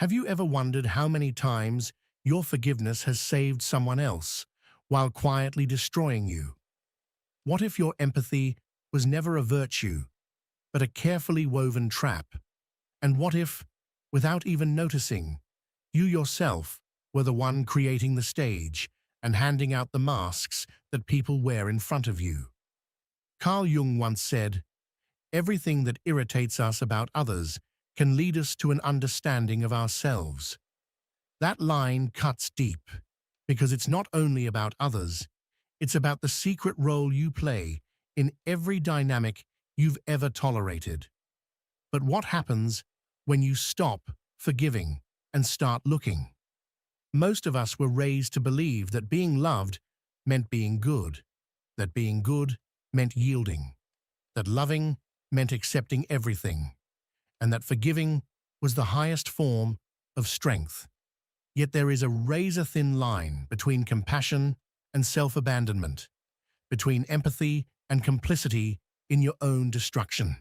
Have you ever wondered how many times your forgiveness has saved someone else while quietly destroying you? What if your empathy was never a virtue, but a carefully woven trap? And what if, without even noticing, you yourself were the one creating the stage and handing out the masks that people wear in front of you? Carl Jung once said, "Everything that irritates us about others can lead us to an understanding of ourselves." That line cuts deep, because it's not only about others, it's about the secret role you play in every dynamic you've ever tolerated. But what happens when you stop forgiving and start looking? Most of us were raised to believe that being loved meant being good, that being good meant yielding, that loving meant accepting everything, and that forgiving was the highest form of strength. Yet there is a razor-thin line between compassion and self-abandonment, between empathy and complicity in your own destruction.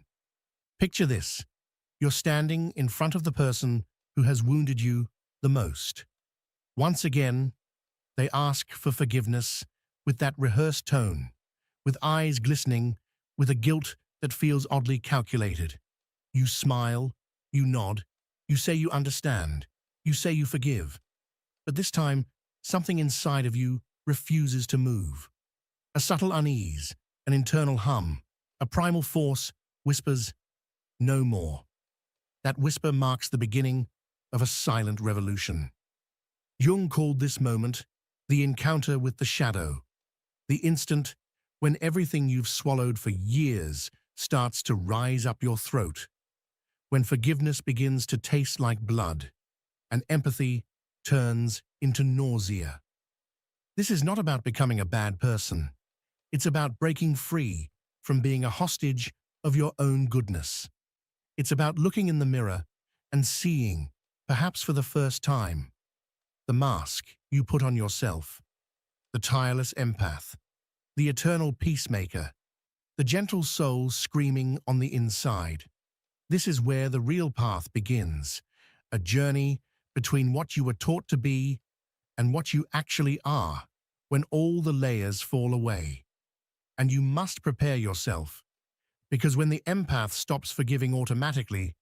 Picture this. You're standing in front of the person who has wounded you the most. Once again, they ask for forgiveness with that rehearsed tone, with eyes glistening, with a guilt that feels oddly calculated. You smile, you nod, you say you understand, you say you forgive. But this time, something inside of you refuses to move. A subtle unease, an internal hum, a primal force whispers, "No more." That whisper marks the beginning of a silent revolution. Jung called this moment the encounter with the shadow, the instant when everything you've swallowed for years starts to rise up your throat, when forgiveness begins to taste like blood, and empathy turns into nausea. This is not about becoming a bad person. It's about breaking free from being a hostage of your own goodness. It's about looking in the mirror and seeing, perhaps for the first time, the mask you put on yourself, the tireless empath, the eternal peacemaker, the gentle soul screaming on the inside. This is where the real path begins, a journey between what you were taught to be and what you actually are when all the layers fall away. And you must prepare yourself, because when the empath stops forgiving automatically,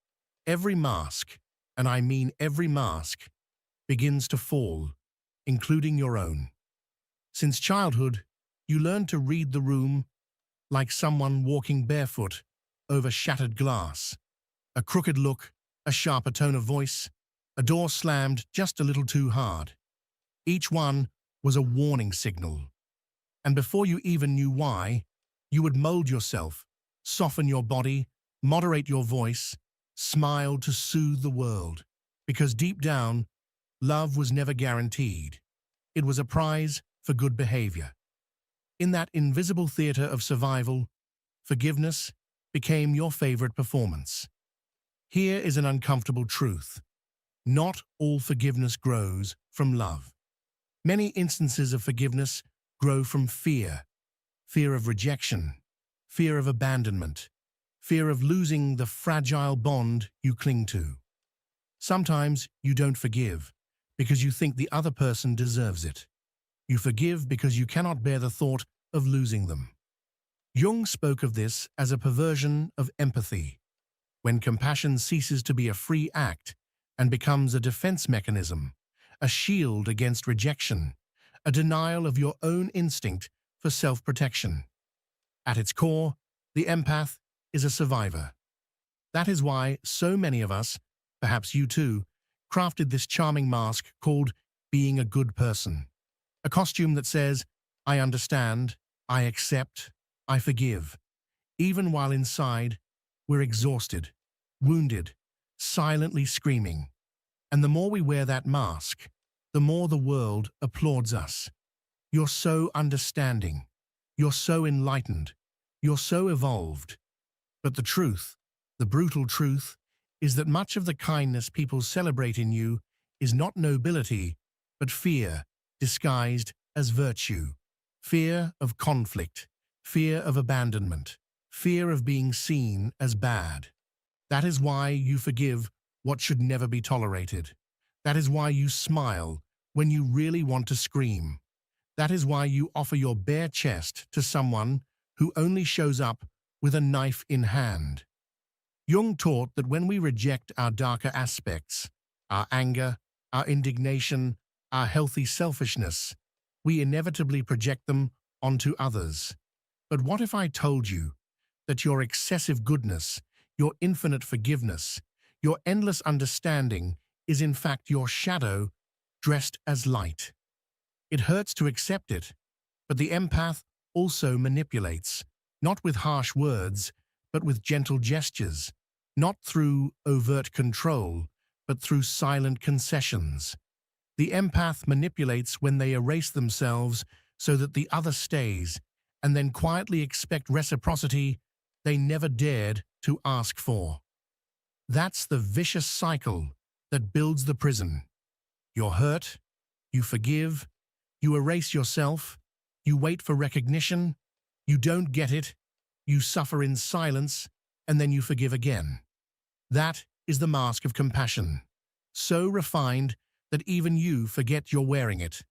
every mask, and I mean every mask, begins to fall, including your own. Since childhood, you learn to read the room like someone walking barefoot over shattered glass. A crooked look, a sharper tone of voice, a door slammed just a little too hard. Each one was a warning signal. And before you even knew why, you would mold yourself, soften your body, moderate your voice, smile to soothe the world. Because deep down, love was never guaranteed. It was a prize for good behavior. In that invisible theater of survival, forgiveness became your favorite performance. Here is an uncomfortable truth. Not all forgiveness grows from love. Many instances of forgiveness grow from fear, fear of rejection, fear of abandonment, fear of losing the fragile bond you cling to. Sometimes you don't forgive because you think the other person deserves it. You forgive because you cannot bear the thought of losing them. Jung spoke of this as a perversion of empathy, when compassion ceases to be a free act and becomes a defense mechanism, a shield against rejection, a denial of your own instinct for self-protection. At its core, the empath is a survivor. That is why so many of us, perhaps you too, crafted this charming mask called being a good person. A costume that says, "I understand, I accept, I forgive," even while inside, we're exhausted, wounded, silently screaming. And the more we wear that mask, the more the world applauds us. You're so understanding. You're so enlightened. You're so evolved. But the truth, the brutal truth, is that much of the kindness people celebrate in you is not nobility, but fear, disguised as virtue. Fear of conflict, fear of abandonment, fear of being seen as bad. That is why you forgive what should never be tolerated. That is why you smile when you really want to scream. That is why you offer your bare chest to someone who only shows up with a knife in hand. Jung taught that when we reject our darker aspects, our anger, our indignation, our healthy selfishness, we inevitably project them onto others. But what if I told you that your excessive goodness, your infinite forgiveness, your endless understanding is in fact your shadow dressed as light? It hurts to accept it, but the empath also manipulates, not with harsh words, but with gentle gestures, not through overt control, but through silent concessions. The empath manipulates when they erase themselves so that the other stays, and then quietly expect reciprocity they never dared to ask for. That's the vicious cycle that builds the prison. You're hurt, you forgive, you erase yourself, you wait for recognition, you don't get it, you suffer in silence, and then you forgive again. That is the mask of compassion, so refined that even you forget you're wearing it.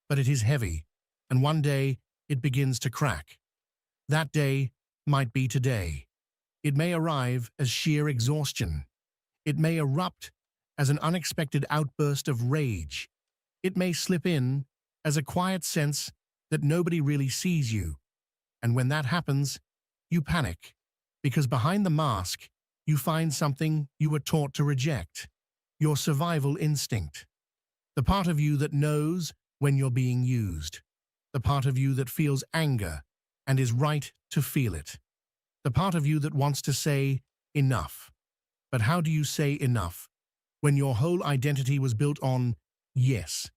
But it is heavy, and one day it begins to crack. That day might be today. It may arrive as sheer exhaustion. It may erupt as an unexpected outburst of rage. It may slip in as a quiet sense that nobody really sees you. And when that happens, you panic, because behind the mask, you find something you were taught to reject: your survival instinct. The part of you that knows when you're being used. The part of you that feels anger and is right to feel it. The part of you that wants to say enough. But how do you say enough when your whole identity was built on yes?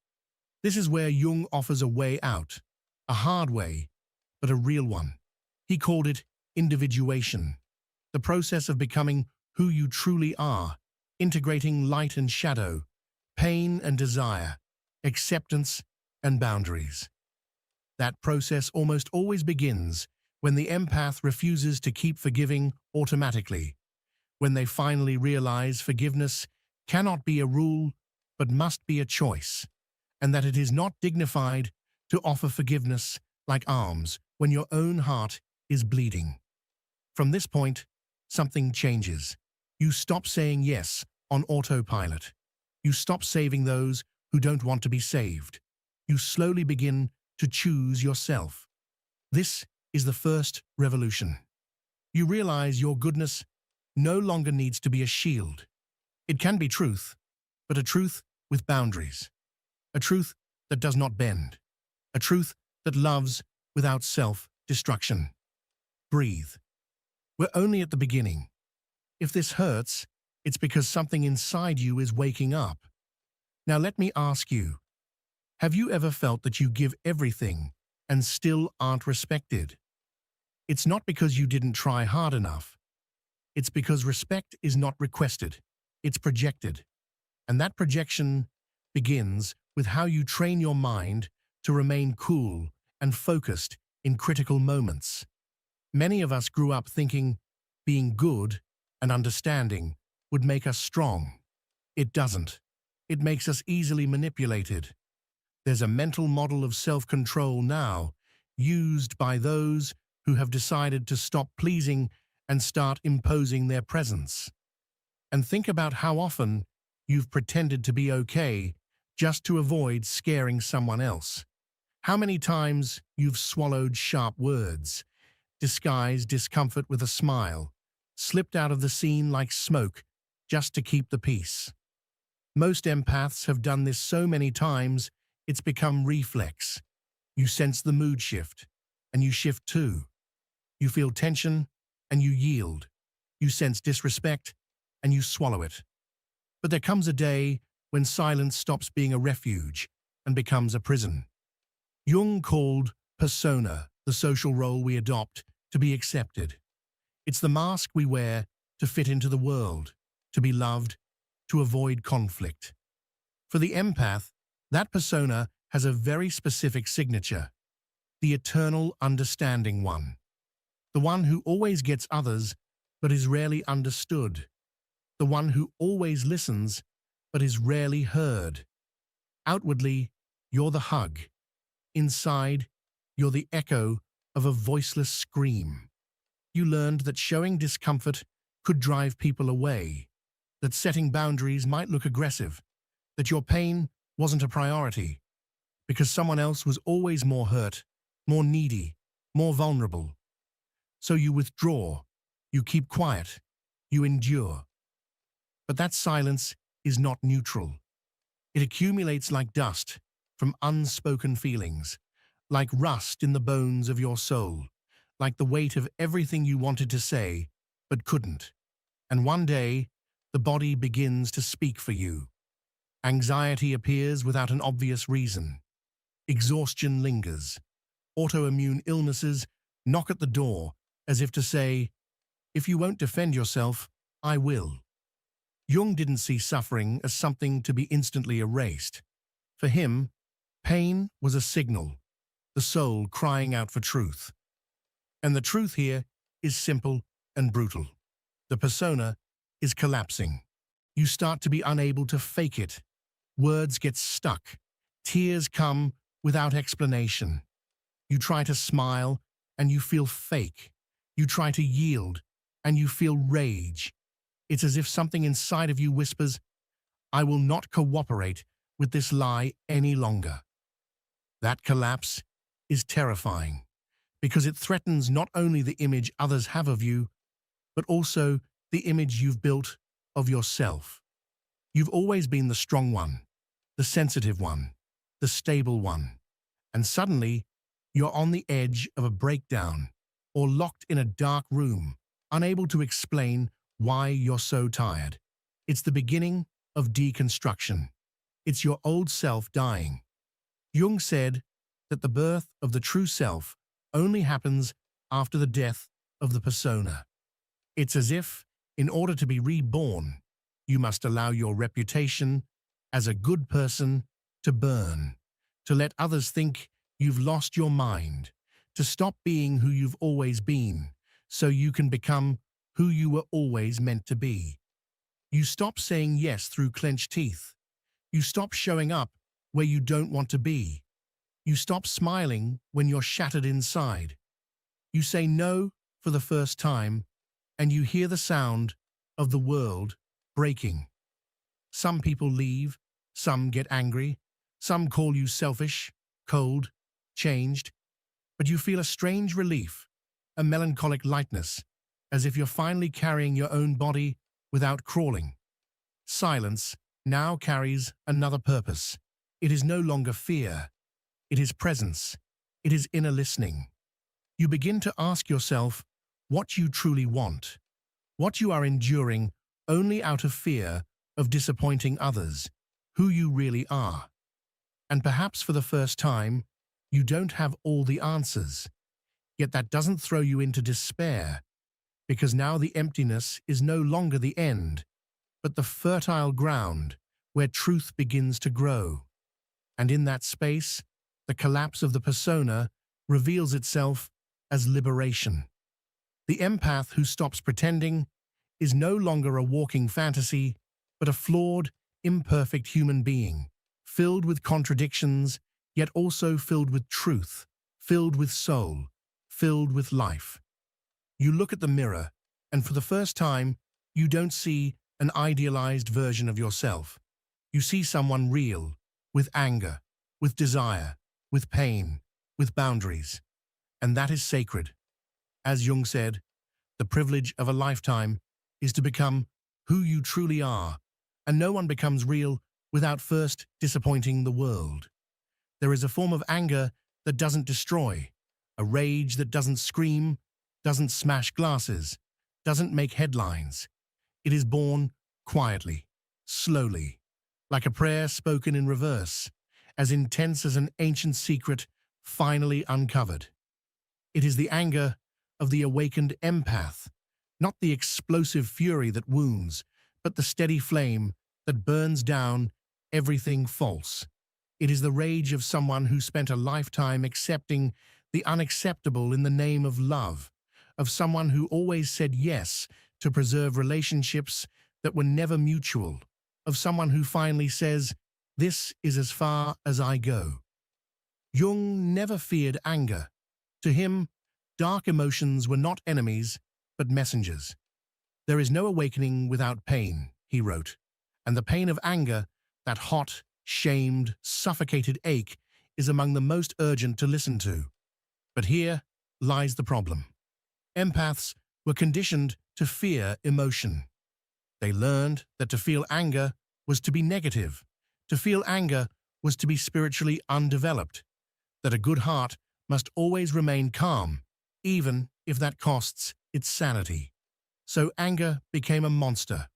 This is where Jung offers a way out, a hard way, but a real one. He called it individuation, the process of becoming who you truly are, integrating light and shadow, pain and desire, acceptance and boundaries. That process almost always begins when the empath refuses to keep forgiving automatically, when they finally realize forgiveness cannot be a rule but must be a choice, and that it is not dignified to offer forgiveness like alms when your own heart is bleeding. From this point, something changes. You stop saying yes on autopilot. You stop saving those who don't want to be saved. You slowly begin to choose yourself. This is the first revolution. You realize your goodness no longer needs to be a shield. It can be truth, but a truth with boundaries. A truth that does not bend. A truth that loves without self-destruction. Breathe. We're only at the beginning. If this hurts, it's because something inside you is waking up. Now let me ask you, have you ever felt that you give everything and still aren't respected? It's not because you didn't try hard enough. It's because respect is not requested, it's projected. And that projection begins with how you train your mind to remain cool and focused in critical moments. Many of us grew up thinking being good and understanding would make us strong. It doesn't. It makes us easily manipulated. There's a mental model of self-control now, used by those who have decided to stop pleasing and start imposing their presence. And think about how often you've pretended to be okay just to avoid scaring someone else. How many times you've swallowed sharp words, disguised discomfort with a smile, slipped out of the scene like smoke just to keep the peace. Most empaths have done this so many times, it's become reflex. You sense the mood shift, and you shift too. You feel tension, and you yield. You sense disrespect, and you swallow it. But there comes a day when silence stops being a refuge and becomes a prison. Jung called persona the social role we adopt to be accepted. It's the mask we wear to fit into the world, to be loved, to avoid conflict. For the empath, that persona has a very specific signature: the eternal understanding one. The one who always gets others but is rarely understood. The one who always listens but is rarely heard. Outwardly, you're the hug. Inside, you're the echo of a voiceless scream. You learned that showing discomfort could drive people away, that setting boundaries might look aggressive, that your pain wasn't a priority, because someone else was always more hurt, more needy, more vulnerable. So you withdraw, you keep quiet, you endure. But that silence is not neutral. It accumulates like dust from unspoken feelings, like rust in the bones of your soul, like the weight of everything you wanted to say but couldn't. And one day, the body begins to speak for you. Anxiety appears without an obvious reason. Exhaustion lingers. Autoimmune illnesses knock at the door as if to say, if you won't defend yourself, I will. Jung didn't see suffering as something to be instantly erased. For him, pain was a signal, the soul crying out for truth. And the truth here is simple and brutal. The persona is collapsing. You start to be unable to fake it. Words get stuck. Tears come without explanation. You try to smile and you feel fake. You try to yield and you feel rage. It's as if something inside of you whispers, I will not cooperate with this lie any longer. That collapse is terrifying because it threatens not only the image others have of you, but also the image you've built of yourself. You've always been the strong one, the sensitive one, the stable one. And suddenly, you're on the edge of a breakdown or locked in a dark room, unable to explain why you're so tired. It's the beginning of deconstruction. It's your old self dying. Jung said that the birth of the true self only happens after the death of the persona. It's as if, in order to be reborn, you must allow your reputation as a good person to burn, to let others think you've lost your mind, to stop being who you've always been, so you can become who you were always meant to be. You stop saying yes through clenched teeth. You stop showing up where you don't want to be. You stop smiling when you're shattered inside. You say no for the first time, and you hear the sound of the world breaking. Some people leave, some get angry, some call you selfish, cold, changed, but you feel a strange relief, a melancholic lightness, as if you're finally carrying your own body without crawling. Silence now carries another purpose. It is no longer fear. It is presence. It is inner listening. You begin to ask yourself what you truly want, what you are enduring only out of fear of disappointing others, who you really are. And perhaps for the first time, you don't have all the answers. Yet that doesn't throw you into despair, because now the emptiness is no longer the end, but the fertile ground where truth begins to grow. And in that space, the collapse of the persona reveals itself as liberation. The empath who stops pretending is no longer a walking fantasy, but a flawed, imperfect human being, filled with contradictions, yet also filled with truth, filled with soul, filled with life. You look at the mirror, and for the first time, you don't see an idealized version of yourself. You see someone real, with anger, with desire, with pain, with boundaries. And that is sacred. As Jung said, the privilege of a lifetime is to become who you truly are, and no one becomes real without first disappointing the world. There is a form of anger that doesn't destroy, a rage that doesn't scream, doesn't smash glasses, doesn't make headlines. It is born quietly, slowly, like a prayer spoken in reverse, as intense as an ancient secret finally uncovered. It is the anger of the awakened empath, not the explosive fury that wounds, but the steady flame that burns down everything false. It is the rage of someone who spent a lifetime accepting the unacceptable in the name of love, of someone who always said yes to preserve relationships that were never mutual, of someone who finally says, "This is as far as I go." Jung never feared anger. To him, dark emotions were not enemies, but messengers. "There is no awakening without pain," he wrote, "and the pain of anger, that hot, shamed, suffocated ache, is among the most urgent to listen to." But here lies the problem. Empaths were conditioned to fear emotion. They learned that to feel anger was to be negative. To feel anger was to be spiritually undeveloped. That a good heart must always remain calm, even if that costs its sanity. So anger became a monster,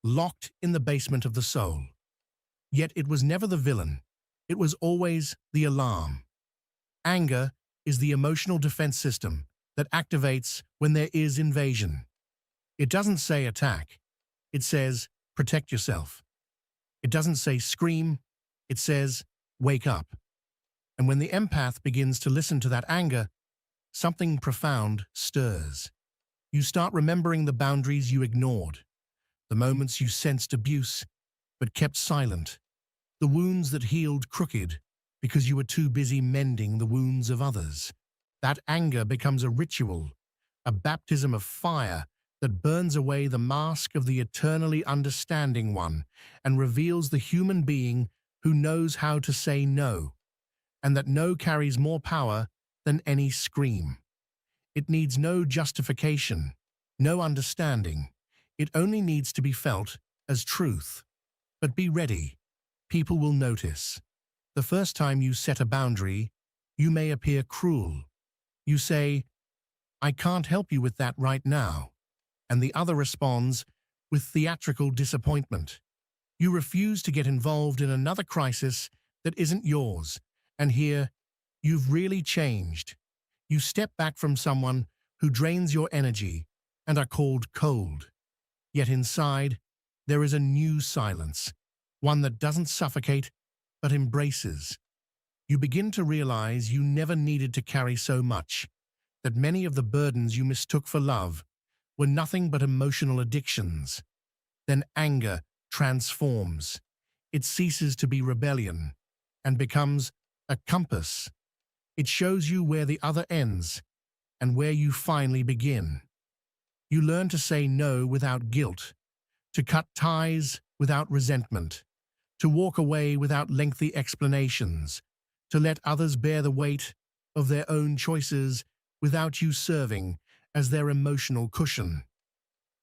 locked in the basement of the soul. Yet it was never the villain. It was always the alarm. Anger is the emotional defense system that activates when there is invasion. It doesn't say attack. It says protect yourself. It doesn't say scream. It says wake up. And when the empath begins to listen to that anger, something profound stirs. You start remembering the boundaries you ignored, the moments you sensed abuse but kept silent, the wounds that healed crooked because you were too busy mending the wounds of others. That anger becomes a ritual, a baptism of fire that burns away the mask of the eternally understanding one and reveals the human being who knows how to say no, and that no carries more power than any scream. It needs no justification, no understanding. It only needs to be felt as truth. But be ready. People will notice. The first time you set a boundary, you may appear cruel. You say, "I can't help you with that right now." And the other responds with theatrical disappointment. You refuse to get involved in another crisis that isn't yours. And here, you've really changed. You step back from someone who drains your energy and are called cold. Yet inside, there is a new silence, one that doesn't suffocate, but embraces. You begin to realize you never needed to carry so much, that many of the burdens you mistook for love were nothing but emotional addictions. Then anger transforms. It ceases to be rebellion and becomes a compass. It shows you where the other ends and where you finally begin. You learn to say no without guilt, to cut ties without resentment, to walk away without lengthy explanations, to let others bear the weight of their own choices without you serving as their emotional cushion.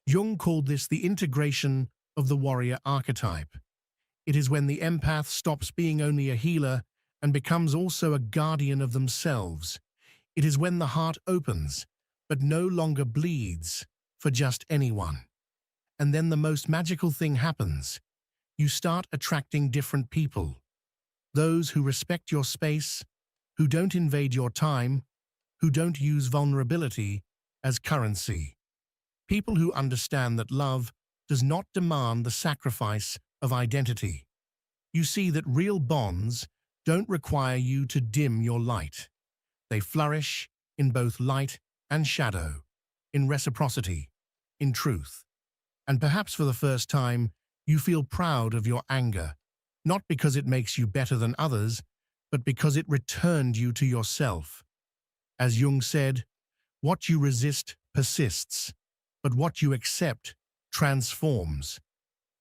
Jung called this the integration of the warrior archetype. It is when the empath stops being only a healer and becomes also a guardian of themselves. It is when the heart opens, but no longer bleeds for just anyone. And then the most magical thing happens. You start attracting different people. Those who respect your space, who don't invade your time, who don't use vulnerability as currency. People who understand that love does not demand the sacrifice of identity. You see that real bonds don't require you to dim your light. They flourish in both light and shadow, in reciprocity, in truth. And perhaps for the first time, you feel proud of your anger, not because it makes you better than others, but because it returned you to yourself. As Jung said, what you resist persists, but what you accept transforms.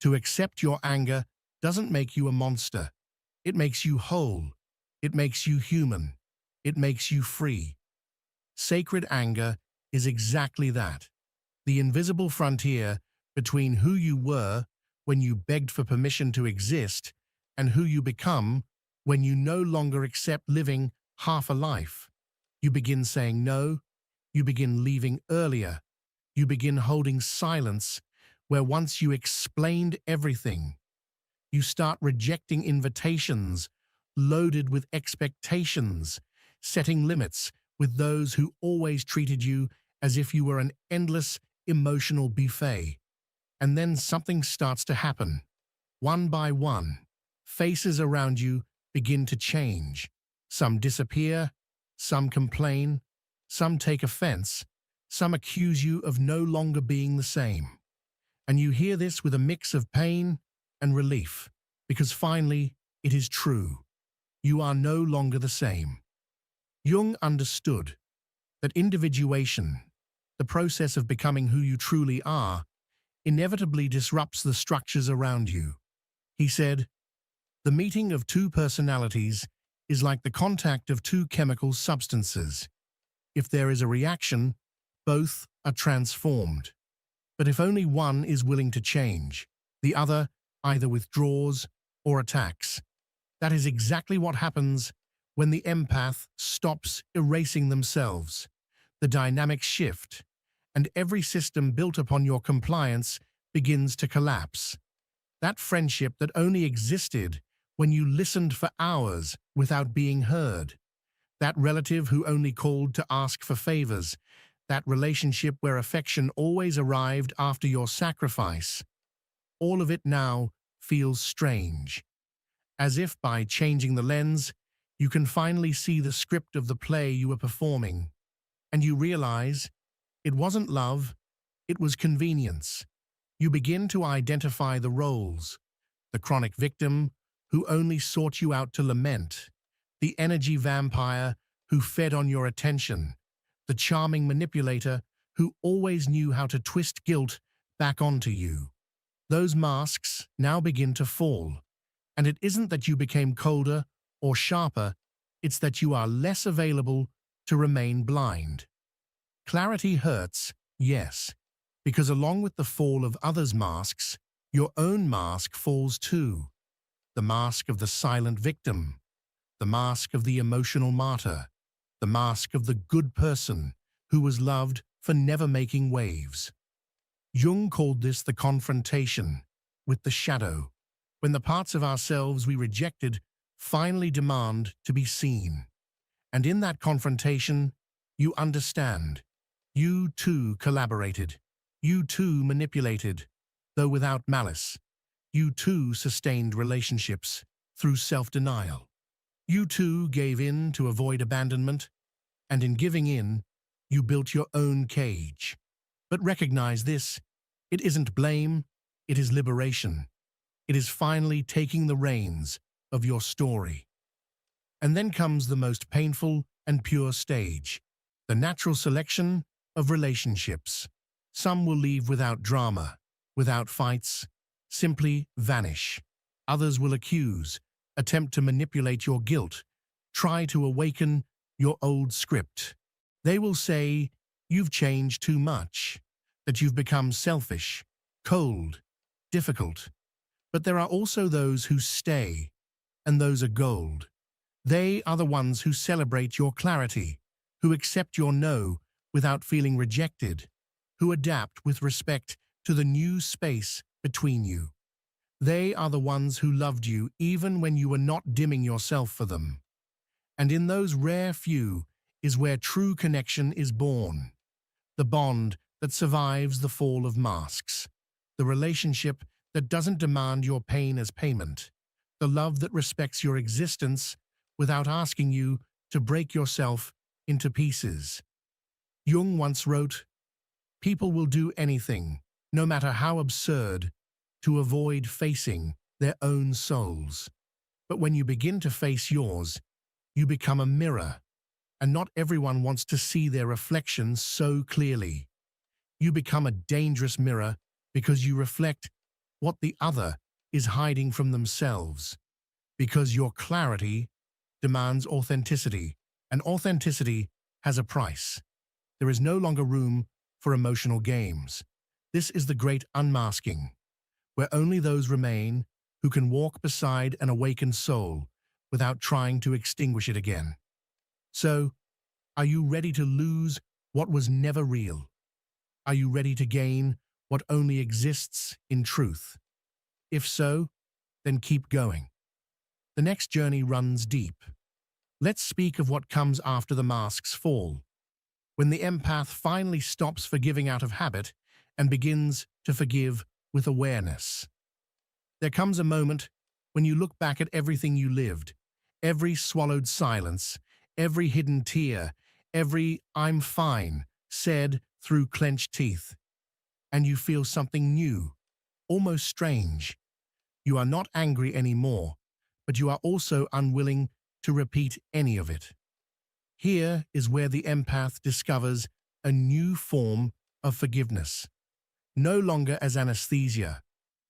To accept your anger doesn't make you a monster. It makes you whole. It makes you human. It makes you free. Sacred anger is exactly that. The invisible frontier between who you were when you begged for permission to exist and who you become when you no longer accept living half a life. You begin saying no. You begin leaving earlier. You begin holding silence where once you explained everything. You start rejecting invitations loaded with expectations, setting limits with those who always treated you as if you were an endless emotional buffet. And then something starts to happen. One by one, faces around you begin to change. Some disappear, some complain, some take offense, some accuse you of no longer being the same. And you hear this with a mix of pain and relief, because finally it is true. You are no longer the same. Jung understood that individuation, the process of becoming who you truly are, inevitably disrupts the structures around you. He said, "The meeting of two personalities is like the contact of two chemical substances. If there is a reaction, both are transformed. But if only one is willing to change, the other either withdraws or attacks. That is exactly what happens when the empath stops erasing themselves. The dynamics shift, and every system built upon your compliance begins to collapse. That friendship that only existed when you listened for hours without being heard. That relative who only called to ask for favors. That relationship where affection always arrived after your sacrifice. All of it now feels strange. As if by changing the lens, you can finally see the script of the play you were performing. And you realize it wasn't love, it was convenience. You begin to identify the roles. The chronic victim who only sought you out to lament. The energy vampire who fed on your attention. The charming manipulator who always knew how to twist guilt back onto you. Those masks now begin to fall. And it isn't that you became colder or sharper, it's that you are less available to remain blind. Clarity hurts, yes, because along with the fall of others' masks, your own mask falls too. The mask of the silent victim, the mask of the emotional martyr, the mask of the good person who was loved for never making waves. Jung called this the confrontation with the shadow, when the parts of ourselves we rejected finally demand to be seen. And in that confrontation, you understand. You too collaborated. You too manipulated, though without malice. You too sustained relationships through self-denial. You too gave in to avoid abandonment, and in giving in, you built your own cage. But recognize this, it isn't blame, it is liberation. It is finally taking the reins of your story. And then comes the most painful and pure stage, the natural selection of relationships. Some will leave without drama, without fights, simply vanish. Others will accuse, attempt to manipulate your guilt, try to awaken your old script. They will say you've changed too much, that you've become selfish, cold, difficult. But there are also those who stay, and those are gold. They are the ones who celebrate your clarity, who accept your no without feeling rejected, who adapt with respect to the new space between you. They are the ones who loved you even when you were not dimming yourself for them. And in those rare few is where true connection is born. The bond that survives the fall of masks. The relationship that doesn't demand your pain as payment. The love that respects your existence without asking you to break yourself into pieces. Jung once wrote, "People will do anything, no matter how absurd, to avoid facing their own souls. But when you begin to face yours, you become a mirror, and not everyone wants to see their reflection so clearly. You become a dangerous mirror because you reflect what the other is hiding from themselves, because your clarity demands authenticity, and authenticity has a price. There is no longer room for emotional games. This is the great unmasking, where only those remain who can walk beside an awakened soul without trying to extinguish it again. So, are you ready to lose what was never real? Are you ready to gain what only exists in truth? If so, then keep going. The next journey runs deep. Let's speak of what comes after the masks fall, when the empath finally stops forgiving out of habit and begins to forgive with awareness. There comes a moment when you look back at everything you lived, every swallowed silence, every hidden tear, every "I'm fine" said through clenched teeth, and you feel something new, almost strange. You are not angry anymore, but you are also unwilling to repeat any of it. Here is where the empath discovers a new form of forgiveness, no longer as anesthesia,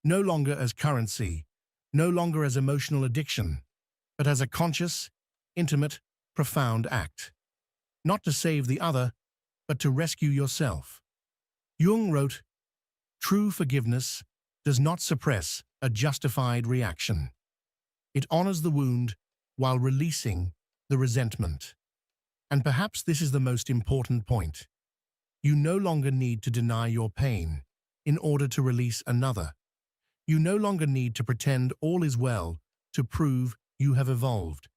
no longer as currency, no longer as emotional addiction, but as a conscious, intimate, profound act. Not to save the other, but to rescue yourself. Jung wrote, "True forgiveness does not suppress a justified reaction. It honors the wound while releasing the resentment." And perhaps this is the most important point. You no longer need to deny your pain in order to release another. You no longer need to pretend all is well to prove you have evolved.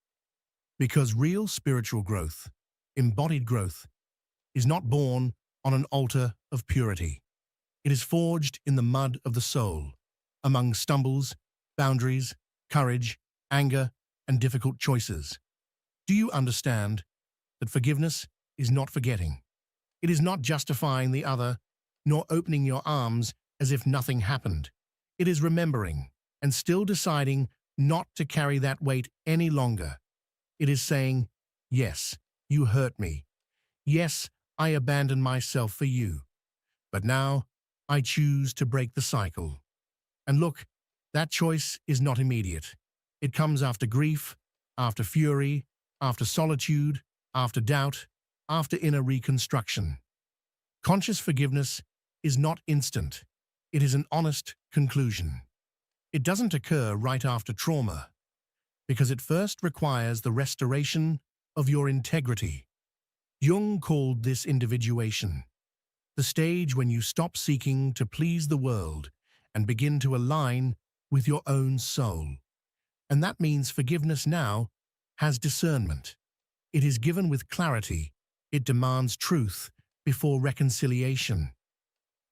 Because real spiritual growth, embodied growth, is not born on an altar of purity. It is forged in the mud of the soul, among stumbles, boundaries, courage, anger, and difficult choices. Do you understand that forgiveness is not forgetting? It is not justifying the other, nor opening your arms as if nothing happened. It is remembering and still deciding not to carry that weight any longer. It is saying, "Yes, you hurt me. Yes, I abandoned myself for you. But now I choose to break the cycle." And look, that choice is not immediate. It comes after grief, after fury, after solitude, after doubt, after inner reconstruction. Conscious forgiveness is not instant. It is an honest conclusion. It doesn't occur right after trauma, because it first requires the restoration of your integrity. Jung called this individuation, the stage when you stop seeking to please the world and begin to align with your own soul. And that means forgiveness now has discernment. It is given with clarity. It demands truth before reconciliation.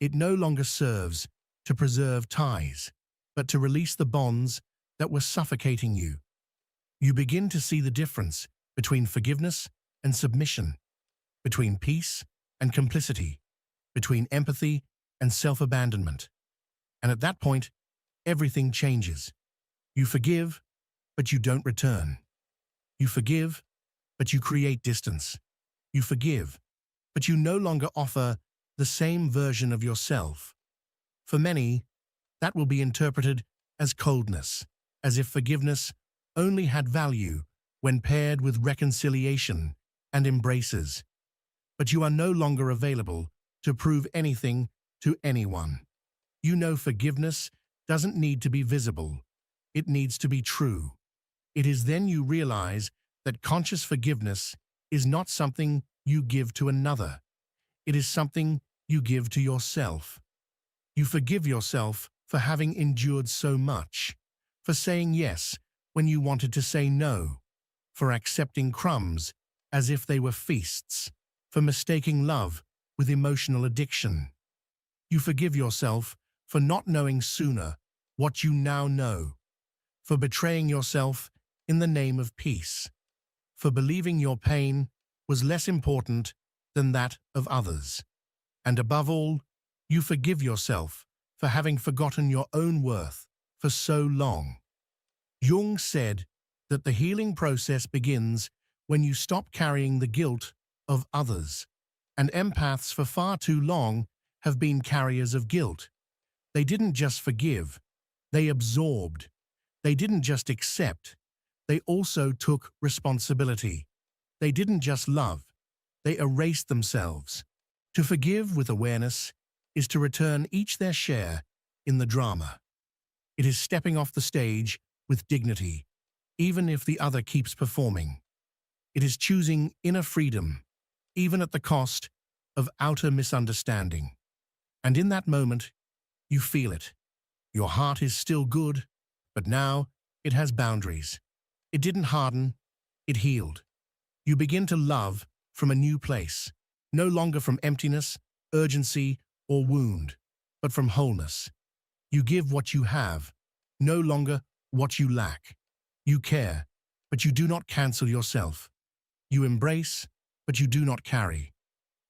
It no longer serves to preserve ties, but to release the bonds that were suffocating you. You begin to see the difference between forgiveness and submission, between peace and complicity, between empathy and self-abandonment. And at that point, everything changes. You forgive, but you don't return. You forgive, but you create distance. You forgive, but you no longer offer the same version of yourself. For many, that will be interpreted as coldness, as if forgiveness only had value when paired with reconciliation and embraces. But you are no longer available to prove anything to anyone. You know forgiveness doesn't need to be visible. It needs to be true. It is then you realize that conscious forgiveness is not something you give to another. It is something you give to yourself. You forgive yourself for having endured so much, for saying yes when you wanted to say no, for accepting crumbs as if they were feasts, for mistaking love with emotional addiction. You forgive yourself for not knowing sooner what you now know, for betraying yourself in the name of peace, for believing your pain was less important than that of others. And above all, you forgive yourself for having forgotten your own worth for so long. Jung said that the healing process begins when you stop carrying the guilt of others. And empaths for far too long have been carriers of guilt. They didn't just forgive, they absorbed. They didn't just accept, they also took responsibility. They didn't just love, they erased themselves. To forgive with awareness is to return each their share in the drama. It is stepping off the stage with dignity, even if the other keeps performing. It is choosing inner freedom, even at the cost of outer misunderstanding. And in that moment, you feel it. Your heart is still good, but now it has boundaries. It didn't harden, it healed. You begin to love from a new place, no longer from emptiness, urgency, or wound, but from wholeness. You give what you have, no longer what you lack. You care, but you do not cancel yourself. You embrace, but you do not carry.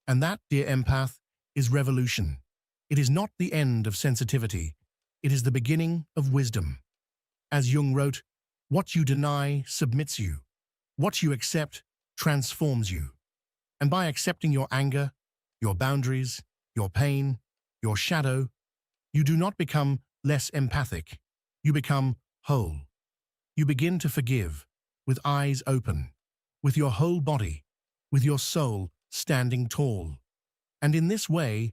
And that, dear empath, is revolution. It is not the end of sensitivity. It is the beginning of wisdom. As Jung wrote, what you deny submits you. What you accept transforms you. And by accepting your anger, your boundaries, your pain, your shadow, you do not become less empathic. You become whole. You begin to forgive, with eyes open, with your whole body, with your soul standing tall. And in this way,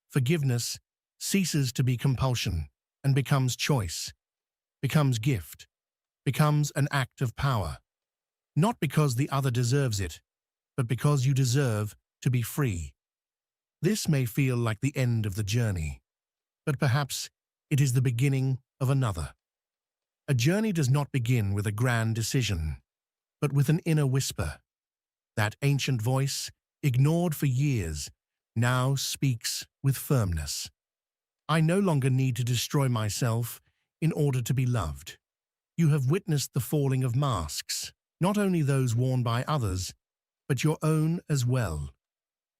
forgiveness ceases to be compulsion and becomes choice, becomes gift, becomes an act of power. Not because the other deserves it, but because you deserve to be free. This may feel like the end of the journey, but perhaps it is the beginning of another. A journey does not begin with a grand decision, but with an inner whisper. That ancient voice, ignored for years, now speaks with firmness. I no longer need to destroy myself in order to be loved. You have witnessed the falling of masks, not only those worn by others, but your own as well.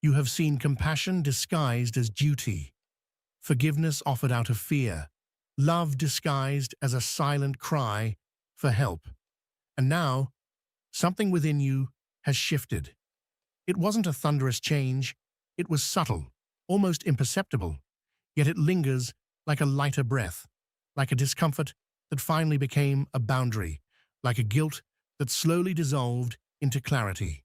You have seen compassion disguised as duty, forgiveness offered out of fear, love disguised as a silent cry for help. And now, something within you has shifted. It wasn't a thunderous change, it was subtle, almost imperceptible, yet it lingers like a lighter breath, like a discomfort that finally became a boundary, like a guilt that slowly dissolved into clarity.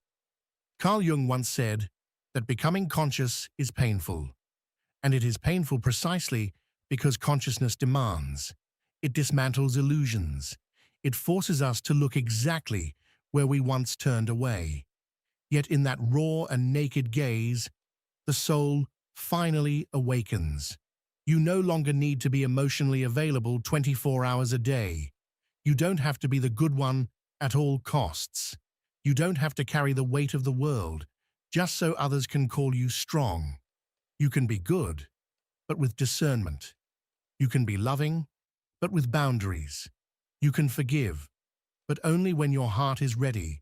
Carl Jung once said that becoming conscious is painful, and it is painful precisely because consciousness demands. It dismantles illusions. It forces us to look exactly where we once turned away. Yet in that raw and naked gaze, the soul finally awakens. You no longer need to be emotionally available 24 hours a day. You don't have to be the good one at all costs. You don't have to carry the weight of the world, just so others can call you strong. You can be good, but with discernment. You can be loving, but with boundaries. You can forgive, but only when your heart is ready,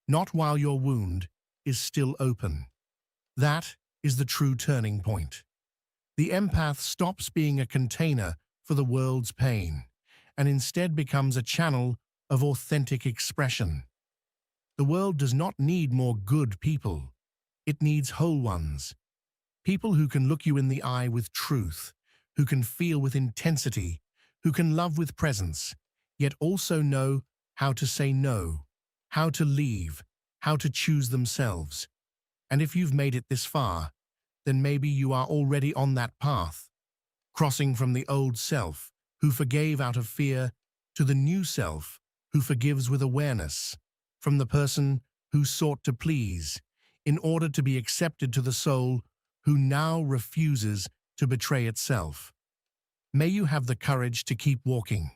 not while your wound is still open. That is the true turning point. The empath stops being a container for the world's pain, and instead becomes a channel of authentic expression. The world does not need more good people. It needs whole ones. People who can look you in the eye with truth, who can feel with intensity, who can love with presence, yet also know how to say no, how to leave, how to choose themselves. And if you've made it this far, then maybe you are already on that path, crossing from the old self, who forgave out of fear, to the new self, who forgives with awareness, from the person who sought to please, in order to be accepted, to the soul who now refuses to betray itself. May you have the courage to keep walking,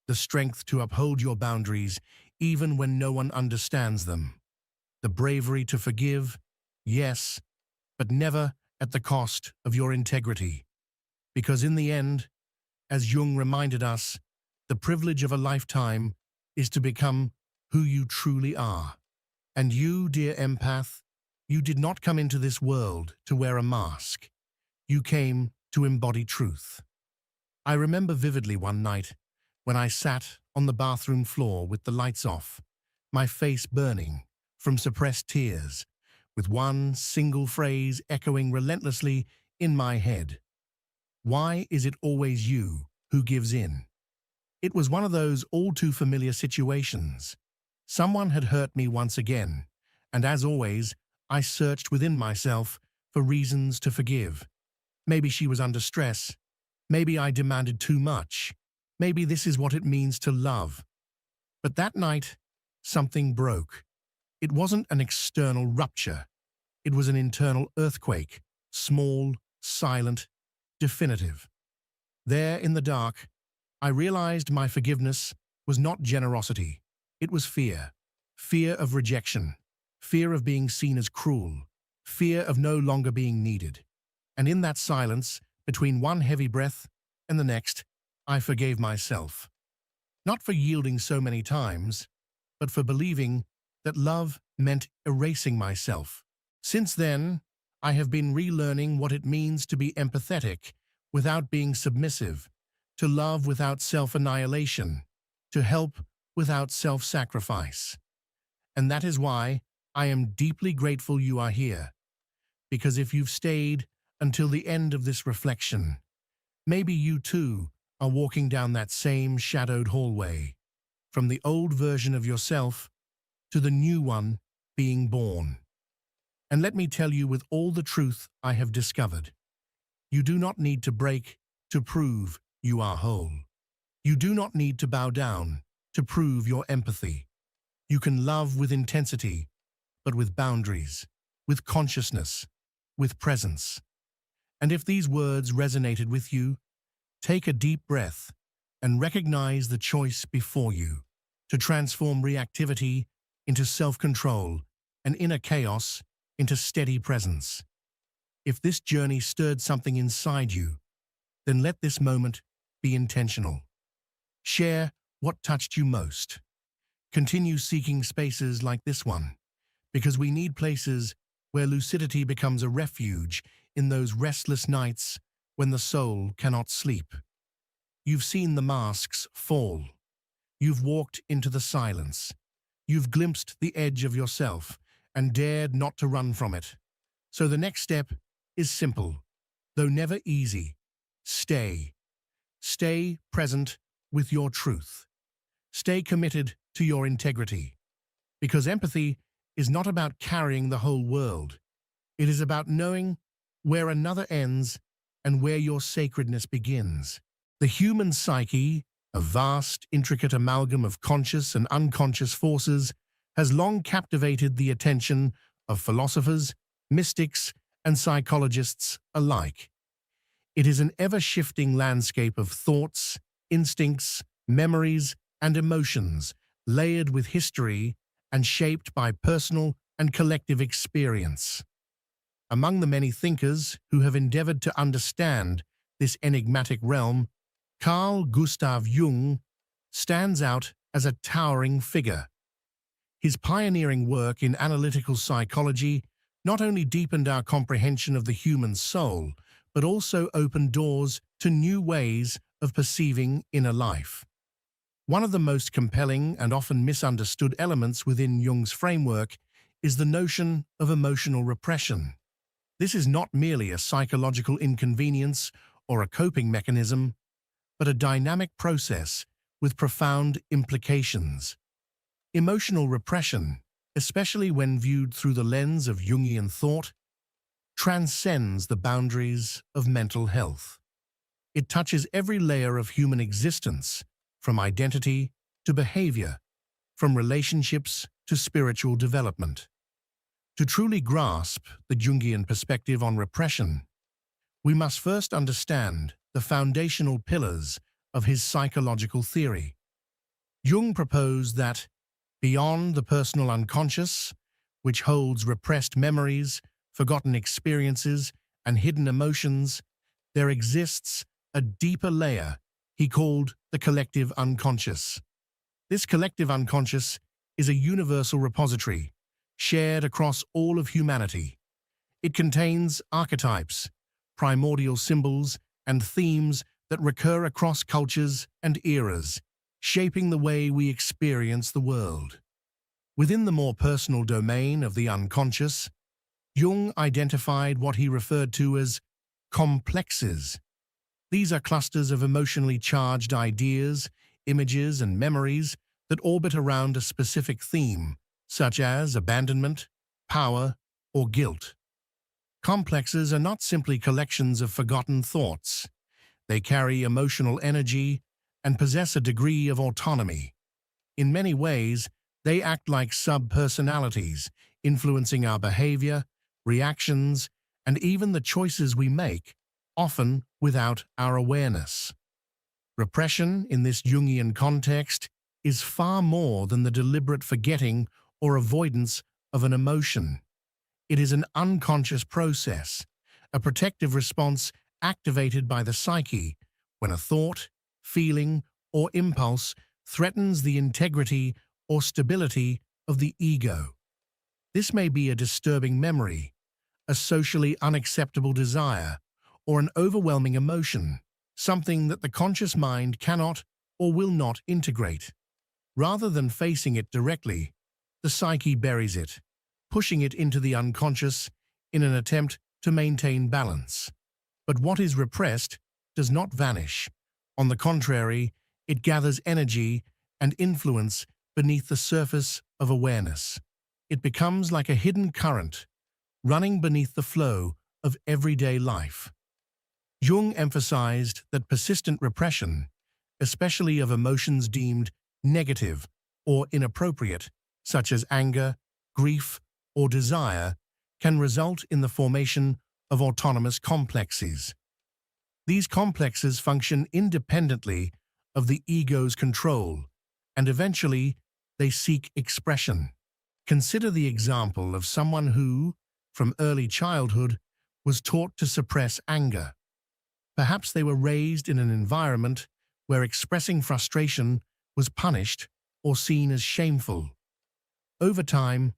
the strength to uphold your boundaries even when no one understands them, the bravery to forgive, yes, but never at the cost of your integrity. Because in the end, as Jung reminded us, the privilege of a lifetime is to become who you truly are. And you, dear empath, you did not come into this world to wear a mask. You came to embody truth. I remember vividly one night when I sat on the bathroom floor with the lights off, my face burning from suppressed tears, with one single phrase echoing relentlessly in my head. Why is it always you who gives in? It was one of those all too familiar situations. Someone had hurt me once again, and as always, I searched within myself for reasons to forgive. Maybe she was under stress. Maybe I demanded too much. Maybe this is what it means to love. But that night, something broke. It wasn't an external rupture. It was an internal earthquake, small, silent, definitive. There in the dark, I realized my forgiveness was not generosity. It was fear. Fear of rejection. Fear of being seen as cruel. Fear of no longer being needed. And in that silence, between one heavy breath and the next, I forgave myself. Not for yielding so many times, but for believing that love meant erasing myself. Since then, I have been relearning what it means to be empathetic without being submissive, to love without self-annihilation, to help without self-sacrifice. And that is why I am deeply grateful you are here, because if you've stayed until the end of this reflection, maybe you too are walking down that same shadowed hallway, from the old version of yourself to the new one being born. And let me tell you with all the truth I have discovered, you do not need to break to prove you are whole. You do not need to bow down to prove your empathy. You can love with intensity, but with boundaries, with consciousness, with presence. And if these words resonated with you, take a deep breath and recognize the choice before you to transform reactivity into self-control and inner chaos into steady presence. If this journey stirred something inside you, then let this moment be intentional. Share what touched you most. Continue seeking spaces like this one, because we need places where lucidity becomes a refuge in those restless nights when the soul cannot sleep. You've seen the masks fall. You've walked into the silence. You've glimpsed the edge of yourself and dared not to run from it. So the next step is simple, though never easy. Stay. Stay present with your truth. Stay committed to your integrity. Because empathy is not about carrying the whole world. It is about knowing where another ends and where your sacredness begins. The human psyche, a vast, intricate amalgam of conscious and unconscious forces, has long captivated the attention of philosophers, mystics, and psychologists alike. It is an ever-shifting landscape of thoughts, instincts, memories, and emotions, layered with history and shaped by personal and collective experience. Among the many thinkers who have endeavored to understand this enigmatic realm, Carl Gustav Jung stands out as a towering figure. His pioneering work in analytical psychology not only deepened our comprehension of the human soul, but also opened doors to new ways of perceiving inner life. One of the most compelling and often misunderstood elements within Jung's framework is the notion of emotional repression. This is not merely a psychological inconvenience or a coping mechanism, but a dynamic process with profound implications. Emotional repression, especially when viewed through the lens of Jungian thought, transcends the boundaries of mental health. It touches every layer of human existence, from identity to behavior, from relationships to spiritual development. To truly grasp the Jungian perspective on repression, we must first understand the foundational pillars of his psychological theory. Jung proposed that, beyond the personal unconscious, which holds repressed memories, forgotten experiences, and hidden emotions, there exists a deeper layer he called the collective unconscious. This collective unconscious is a universal repository, shared across all of humanity. It contains archetypes, primordial symbols, and themes that recur across cultures and eras, shaping the way we experience the world. Within the more personal domain of the unconscious, Jung identified what he referred to as complexes. These are clusters of emotionally charged ideas, images, and memories that orbit around a specific theme, such as abandonment, power, or guilt. Complexes are not simply collections of forgotten thoughts. They carry emotional energy and possess a degree of autonomy. In many ways, they act like sub-personalities, influencing our behavior, reactions, and even the choices we make, often without our awareness. Repression, in this Jungian context, is far more than the deliberate forgetting or avoidance of an emotion. It is an unconscious process, a protective response activated by the psyche when a thought, feeling, or impulse threatens the integrity or stability of the ego. This may be a disturbing memory, a socially unacceptable desire, or an overwhelming emotion, something that the conscious mind cannot or will not integrate. Rather than facing it directly, the psyche buries it, pushing it into the unconscious in an attempt to maintain balance. But what is repressed does not vanish. On the contrary, it gathers energy and influence beneath the surface of awareness. It becomes like a hidden current, running beneath the flow of everyday life. Jung emphasized that persistent repression, especially of emotions deemed negative or inappropriate, such as anger, grief, or desire, can result in the formation of autonomous complexes. These complexes function independently of the ego's control, and eventually they seek expression. Consider the example of someone who, from early childhood, was taught to suppress anger. Perhaps they were raised in an environment where expressing frustration was punished or seen as shameful. Over time,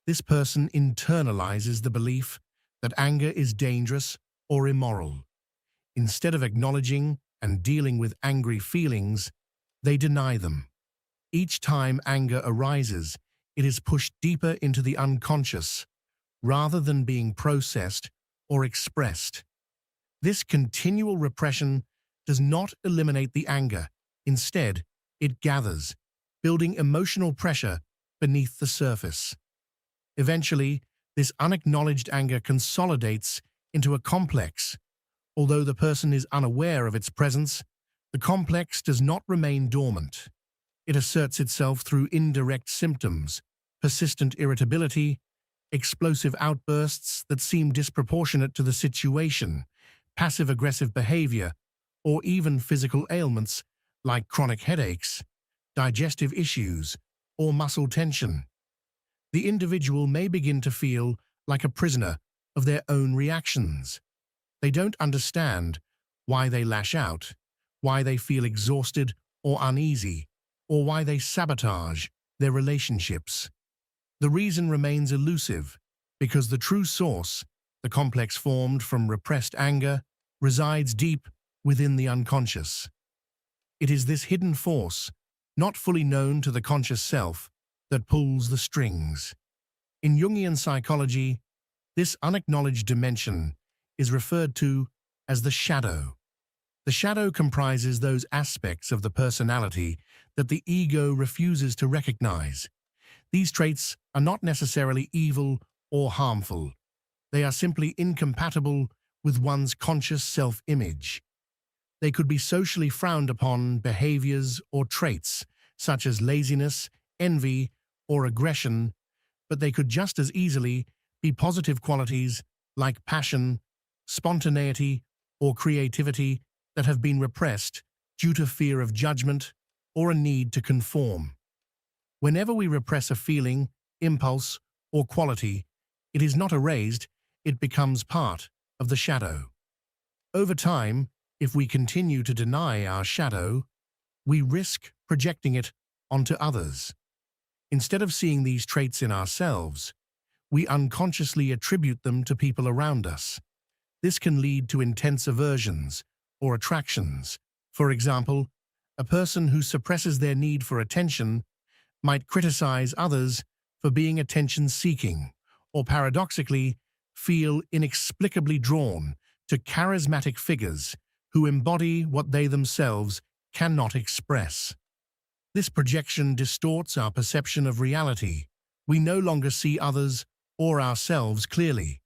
this person internalizes the belief that anger is dangerous or immoral. Instead of acknowledging and dealing with angry feelings, they deny them. Each time anger arises, it is pushed deeper into the unconscious, rather than being processed or expressed. This continual repression does not eliminate the anger. Instead, it gathers, building emotional pressure beneath the surface. Eventually, this unacknowledged anger consolidates into a complex. Although the person is unaware of its presence, the complex does not remain dormant. It asserts itself through indirect symptoms, persistent irritability, explosive outbursts that seem disproportionate to the situation, passive-aggressive behavior, or even physical ailments like chronic headaches, digestive issues, or muscle tension. The individual may begin to feel like a prisoner of their own reactions. They don't understand why they lash out, why they feel exhausted or uneasy, or why they sabotage their relationships. The reason remains elusive because the true source, the complex formed from repressed anger, resides deep within the unconscious. It is this hidden force, not fully known to the conscious self, that pulls the strings. In Jungian psychology, this unacknowledged dimension is referred to as the shadow. The shadow comprises those aspects of the personality that the ego refuses to recognize. These traits are not necessarily evil or harmful. They are simply incompatible with one's conscious self-image. They could be socially frowned upon behaviors or traits, such as laziness, envy, or aggression, but they could just as easily be positive qualities like passion, spontaneity, or creativity that have been repressed due to fear of judgment or a need to conform. Whenever we repress a feeling, impulse, or quality, it is not erased, it becomes part of the shadow. Over time, if we continue to deny our shadow, we risk projecting it onto others. Instead of seeing these traits in ourselves, we unconsciously attribute them to people around us. This can lead to intense aversions or attractions. For example, a person who suppresses their need for attention might criticize others for being attention-seeking, or paradoxically, feel inexplicably drawn to charismatic figures who embody what they themselves cannot express. This projection distorts our perception of reality. We no longer see others or ourselves clearly.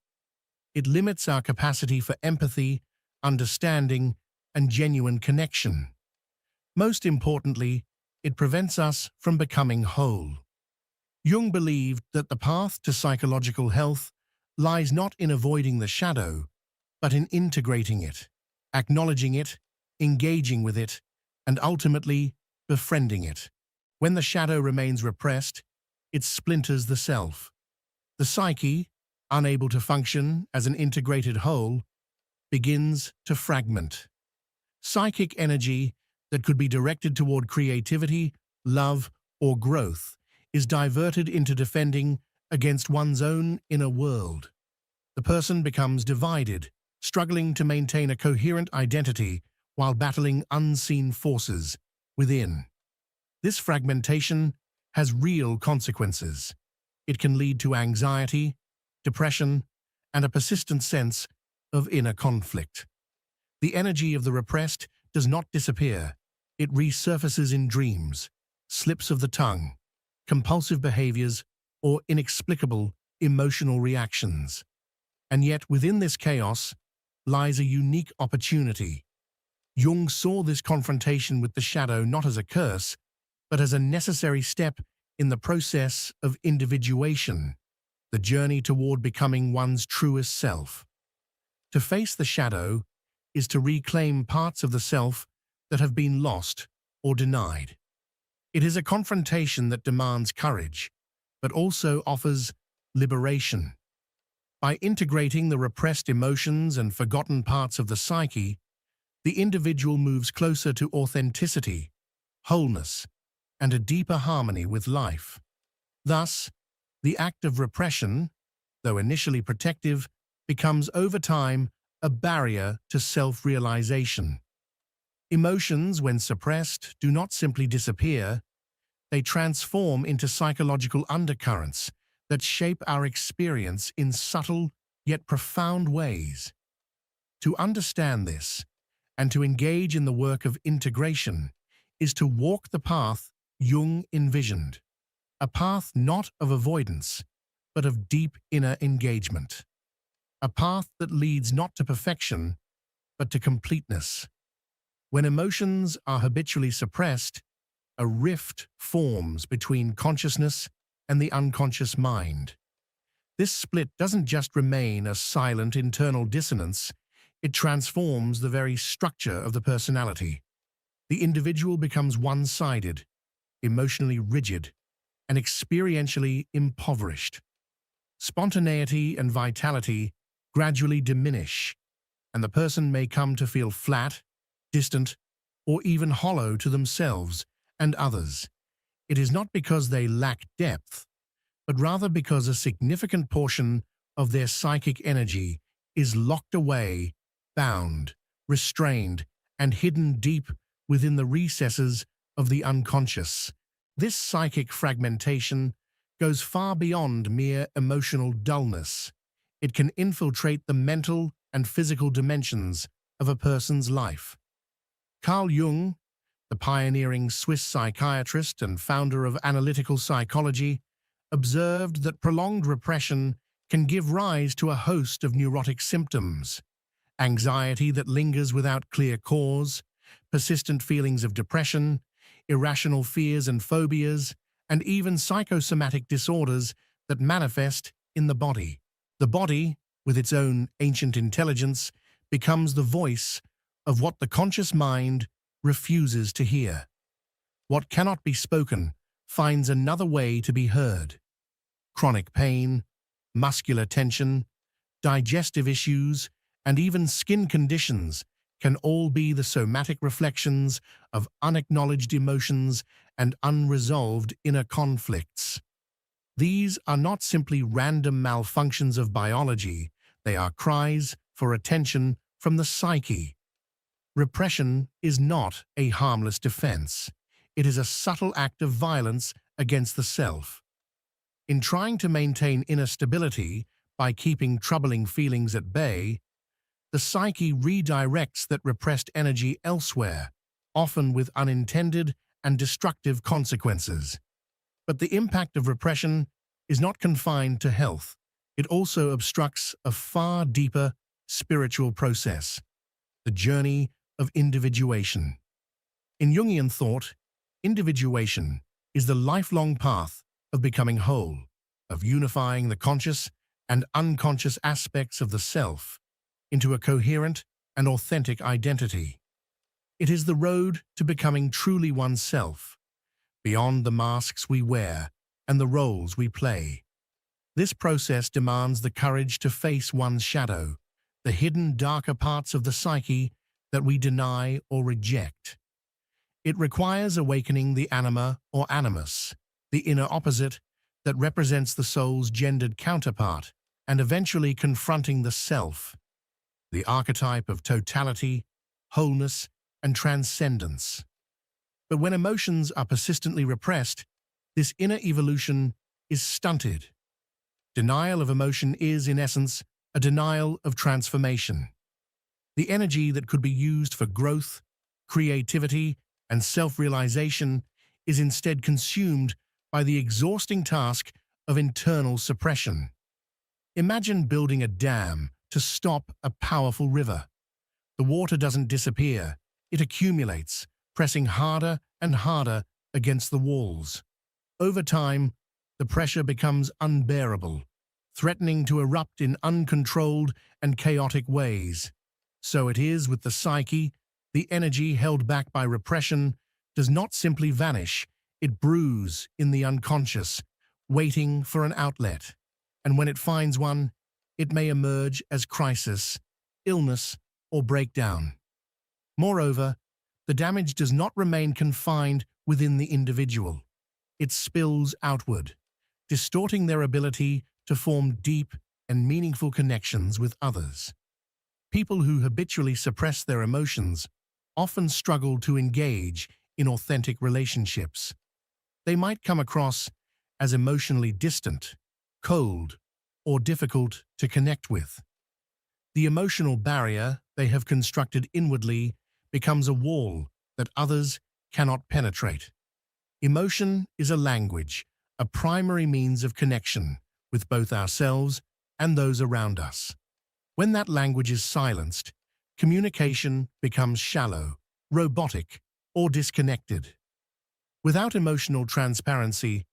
It limits our capacity for empathy, understanding, and genuine connection. Most importantly, it prevents us from becoming whole. Jung believed that the path to psychological health lies not in avoiding the shadow, but in integrating it, acknowledging it, engaging with it, and ultimately befriending it. When the shadow remains repressed, it splinters the self. The psyche, unable to function as an integrated whole, begins to fragment. Psychic energy that could be directed toward creativity, love, or growth is diverted into defending against one's own inner world. The person becomes divided, struggling to maintain a coherent identity while battling unseen forces within. This fragmentation has real consequences. It can lead to anxiety, depression, and a persistent sense of inner conflict. The energy of the repressed does not disappear. It resurfaces in dreams, slips of the tongue, compulsive behaviors, or inexplicable emotional reactions. And yet, within this chaos lies a unique opportunity. Jung saw this confrontation with the shadow not as a curse, but as a necessary step in the process of individuation, the journey toward becoming one's truest self. To face the shadow is to reclaim parts of the self that have been lost or denied. It is a confrontation that demands courage, but also offers liberation. By integrating the repressed emotions and forgotten parts of the psyche, the individual moves closer to authenticity, wholeness, and a deeper harmony with life. Thus, the act of repression, though initially protective, becomes over time a barrier to self-realization. Emotions, when suppressed, do not simply disappear, they transform into psychological undercurrents that shape our experience in subtle yet profound ways. To understand this, and to engage in the work of integration, is to walk the path Jung envisioned, a path not of avoidance, but of deep inner engagement, a path that leads not to perfection, but to completeness. When emotions are habitually suppressed, a rift forms between consciousness and the unconscious mind. This split doesn't just remain a silent internal dissonance, it transforms the very structure of the personality. The individual becomes one-sided, emotionally rigid, and experientially impoverished. Spontaneity and vitality gradually diminish, and the person may come to feel flat, distant, or even hollow to themselves and others. It is not because they lack depth, but rather because a significant portion of their psychic energy is locked away, bound, restrained, and hidden deep within the recesses of the unconscious. This psychic fragmentation goes far beyond mere emotional dullness. It can infiltrate the mental and physical dimensions of a person's life. Carl Jung, the pioneering Swiss psychiatrist and founder of analytical psychology, observed that prolonged repression can give rise to a host of neurotic symptoms: anxiety that lingers without clear cause, persistent feelings of depression, irrational fears and phobias, and even psychosomatic disorders that manifest in the body. The body, with its own ancient intelligence, becomes the voice of what the conscious mind refuses to hear. What cannot be spoken finds another way to be heard. Chronic pain, muscular tension, digestive issues, and even skin conditions can all be the somatic reflections of unacknowledged emotions and unresolved inner conflicts. These are not simply random malfunctions of biology, they are cries for attention from the psyche. Repression is not a harmless defense. It is a subtle act of violence against the self. In trying to maintain inner stability by keeping troubling feelings at bay, the psyche redirects that repressed energy elsewhere, often with unintended and destructive consequences. But the impact of repression is not confined to health. It also obstructs a far deeper spiritual process, the journey of individuation. In Jungian thought, individuation is the lifelong path of becoming whole, of unifying the conscious and unconscious aspects of the self into a coherent and authentic identity. It is the road to becoming truly oneself, beyond the masks we wear and the roles we play. This process demands the courage to face one's shadow, the hidden darker parts of the psyche that we deny or reject. It requires awakening the anima or animus, the inner opposite that represents the soul's gendered counterpart, and eventually confronting the self, the archetype of totality, wholeness, and transcendence. But when emotions are persistently repressed, this inner evolution is stunted. Denial of emotion is, in essence, a denial of transformation. The energy that could be used for growth, creativity, and self-realization is instead consumed by the exhausting task of internal suppression. Imagine building a dam to stop a powerful river. The water doesn't disappear, it accumulates, pressing harder and harder against the walls. Over time, the pressure becomes unbearable, threatening to erupt in uncontrolled and chaotic ways. So it is with the psyche. The energy held back by repression does not simply vanish, it brews in the unconscious, waiting for an outlet. And when it finds one, it may emerge as crisis, illness, or breakdown. Moreover, the damage does not remain confined within the individual. It spills outward, distorting their ability to form deep and meaningful connections with others. People who habitually suppress their emotions often struggle to engage in authentic relationships. They might come across as emotionally distant, cold, or difficult to connect with. The emotional barrier they have constructed inwardly becomes a wall that others cannot penetrate. Emotion is a language, a primary means of connection with both ourselves and those around us. When that language is silenced, communication becomes shallow, robotic, or disconnected. Without emotional transparency,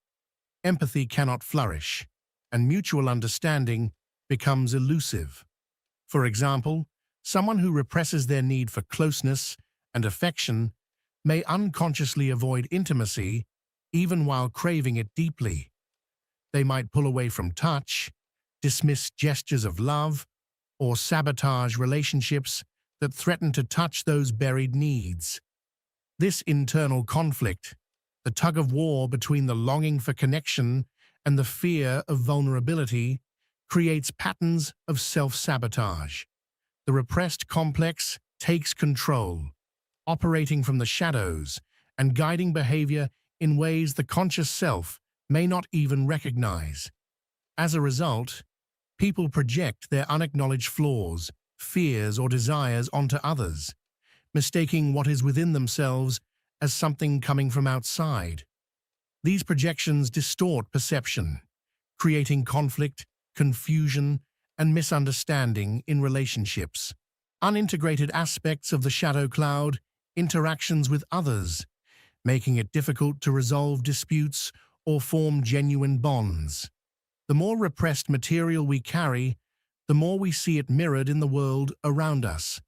empathy cannot flourish, and mutual understanding becomes elusive. For example, someone who represses their need for closeness and affection may unconsciously avoid intimacy even while craving it deeply. They might pull away from touch, dismiss gestures of love, or sabotage relationships that threaten to touch those buried needs. This internal conflict, the tug-of-war between the longing for connection and the fear of vulnerability, creates patterns of self-sabotage. The repressed complex takes control, operating from the shadows and guiding behavior in ways the conscious self may not even recognize. As a result, people project their unacknowledged flaws, fears, or desires onto others, mistaking what is within themselves as something coming from outside. These projections distort perception, creating conflict, confusion, and misunderstanding in relationships. Unintegrated aspects of the shadow cloud, interactions with others, making it difficult to resolve disputes or form genuine bonds. The more repressed material we carry, the more we see it mirrored in the world around us.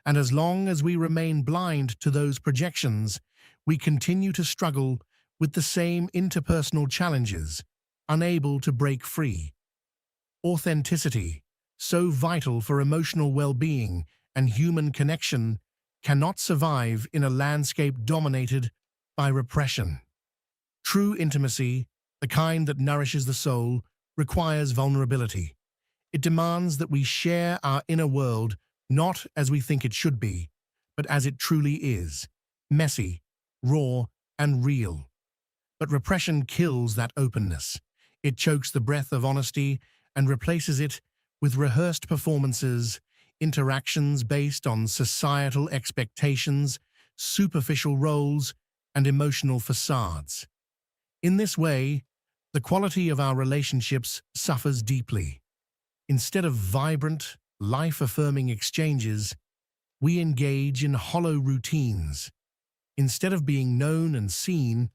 And as long as we remain blind to those projections, we continue to struggle with the same interpersonal challenges, unable to break free. Authenticity, so vital for emotional well-being and human connection, cannot survive in a landscape dominated by repression. True intimacy, the kind that nourishes the soul, requires vulnerability. It demands that we share our inner world not as we think it should be, but as it truly is, messy, raw, and real. But repression kills that openness. It chokes the breath of honesty and replaces it with rehearsed performances, interactions based on societal expectations, superficial roles, and emotional facades. In this way, the quality of our relationships suffers deeply. Instead of vibrant, life-affirming exchanges, we engage in hollow routines. Instead of being known and seen,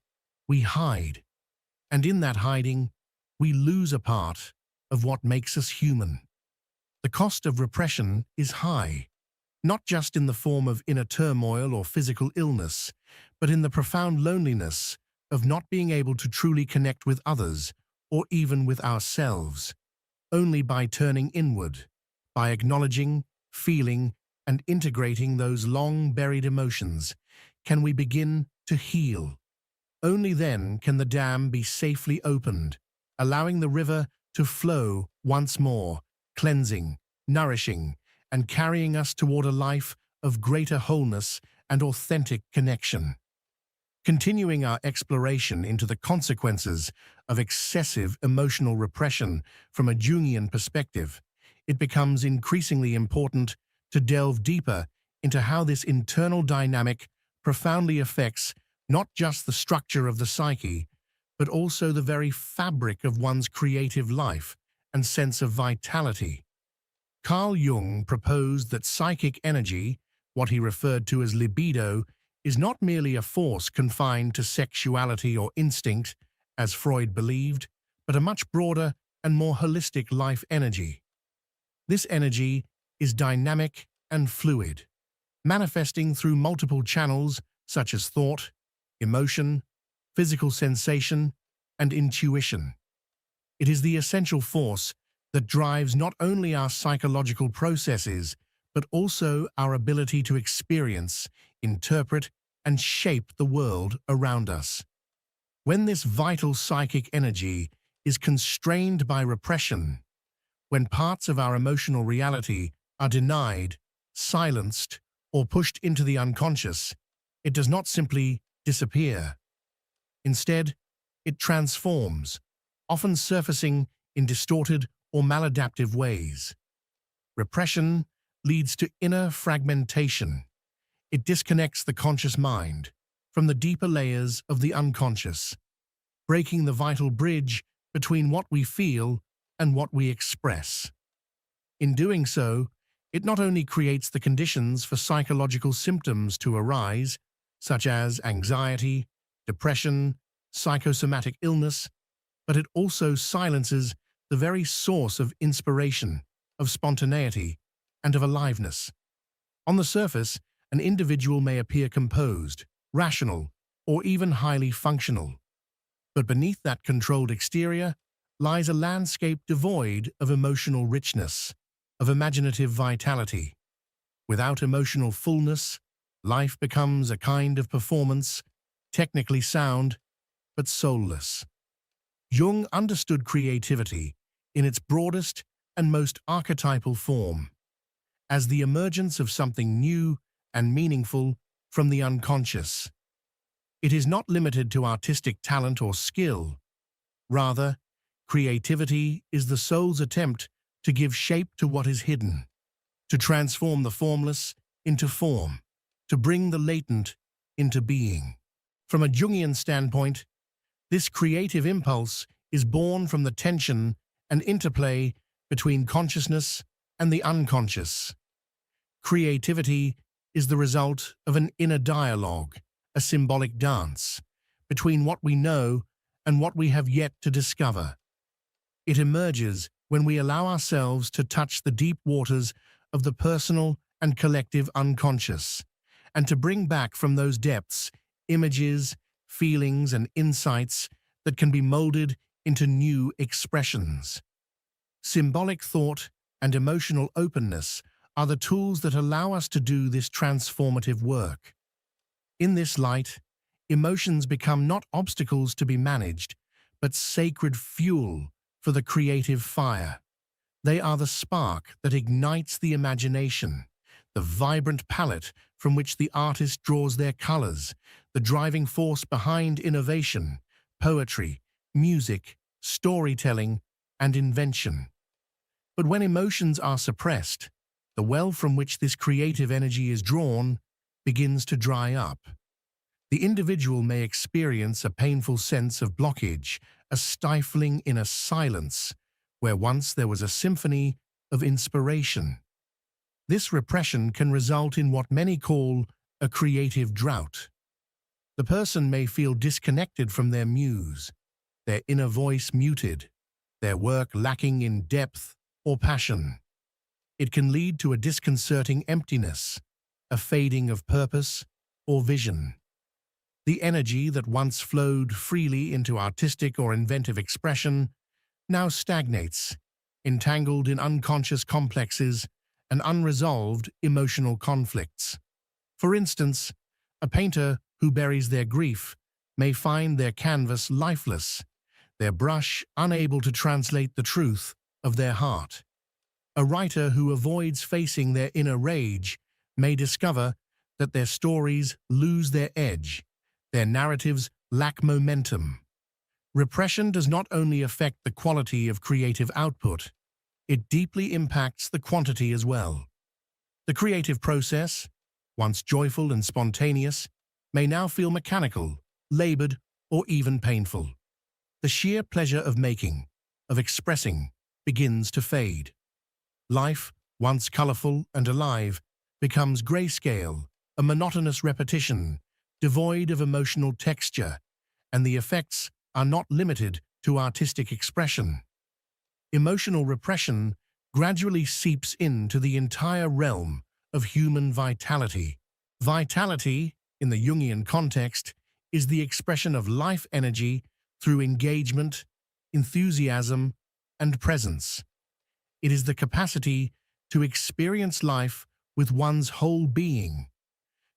we hide. And in that hiding, we lose a part of what makes us human. The cost of repression is high, not just in the form of inner turmoil or physical illness, but in the profound loneliness of not being able to truly connect with others or even with ourselves. Only by turning inward, by acknowledging, feeling, and integrating those long-buried emotions, can we begin to heal. Only then can the dam be safely opened, allowing the river to flow once more, cleansing, nourishing, and carrying us toward a life of greater wholeness and authentic connection. Continuing our exploration into the consequences of excessive emotional repression from a Jungian perspective, it becomes increasingly important to delve deeper into how this internal dynamic profoundly affects not just the structure of the psyche, but also the very fabric of one's creative life and sense of vitality. Carl Jung proposed that psychic energy, what he referred to as libido, is not merely a force confined to sexuality or instinct, as Freud believed, but a much broader and more holistic life energy. This energy is dynamic and fluid, manifesting through multiple channels such as thought, emotion, physical sensation, and intuition. It is the essential force that drives not only our psychological processes, but also our ability to experience, interpret, and shape the world around us. When this vital psychic energy is constrained by repression, when parts of our emotional reality are denied, silenced, or pushed into the unconscious, it does not simply disappear. Instead, it transforms, often surfacing in distorted or maladaptive ways. Repression leads to inner fragmentation. It disconnects the conscious mind from the deeper layers of the unconscious, breaking the vital bridge between what we feel and what we express. In doing so, it not only creates the conditions for psychological symptoms to arise, such as anxiety, depression, psychosomatic illness, but it also silences the very source of inspiration, of spontaneity, and of aliveness. On the surface, an individual may appear composed, rational, or even highly functional. But beneath that controlled exterior lies a landscape devoid of emotional richness, of imaginative vitality. Without emotional fullness, life becomes a kind of performance, technically sound, but soulless. Jung understood creativity in its broadest and most archetypal form, as the emergence of something new and meaningful from the unconscious. It is not limited to artistic talent or skill. Rather, creativity is the soul's attempt to give shape to what is hidden, to transform the formless into form, to bring the latent into being. From a Jungian standpoint, this creative impulse is born from the tension and interplay between consciousness and the unconscious. Creativity is the result of an inner dialogue, a symbolic dance, between what we know and what we have yet to discover. It emerges when we allow ourselves to touch the deep waters of the personal and collective unconscious, and to bring back from those depths images, feelings, and insights that can be molded into new expressions. Symbolic thought and emotional openness are the tools that allow us to do this transformative work. In this light, emotions become not obstacles to be managed, but sacred fuel for the creative fire. They are the spark that ignites the imagination, the vibrant palette from which the artist draws their colors, the driving force behind innovation, poetry, music, storytelling, and invention. But when emotions are suppressed, the well from which this creative energy is drawn begins to dry up. The individual may experience a painful sense of blockage, a stifling inner silence, where once there was a symphony of inspiration. This repression can result in what many call a creative drought. The person may feel disconnected from their muse, their inner voice muted, their work lacking in depth or passion. It can lead to a disconcerting emptiness, a fading of purpose or vision. The energy that once flowed freely into artistic or inventive expression now stagnates, entangled in unconscious complexes and unresolved emotional conflicts. For instance, a painter who buries their grief may find their canvas lifeless, their brush unable to translate the truth of their heart. A writer who avoids facing their inner rage may discover that their stories lose their edge, Their narratives lack momentum. Repression does not only affect the quality of creative output, it deeply impacts the quantity as well. The creative process, once joyful and spontaneous, may now feel mechanical, labored, or even painful. The sheer pleasure of making, of expressing, begins to fade. Life, once colorful and alive, becomes grayscale, a monotonous repetition, devoid of emotional texture, and the effects are not limited to artistic expression. Emotional repression gradually seeps into the entire realm of human vitality. Vitality, in the Jungian context, is the expression of life energy through engagement, enthusiasm, and presence. It is the capacity to experience life with one's whole being,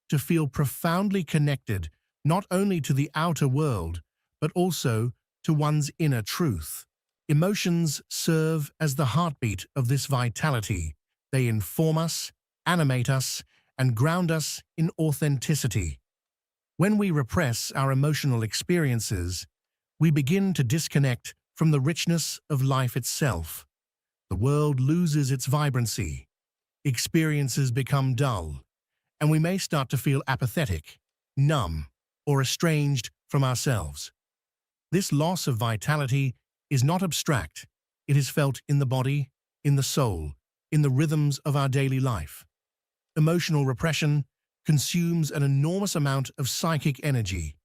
to feel profoundly connected not only to the outer world, but also to one's inner truth. Emotions serve as the heartbeat of this vitality. They inform us, animate us, and ground us in authenticity. When we repress our emotional experiences, we begin to disconnect from the richness of life itself. The world loses its vibrancy, experiences become dull, and we may start to feel apathetic, numb, or estranged from ourselves. This loss of vitality is not abstract. It is felt in the body, in the soul, in the rhythms of our daily life. Emotional repression consumes an enormous amount of psychic energy,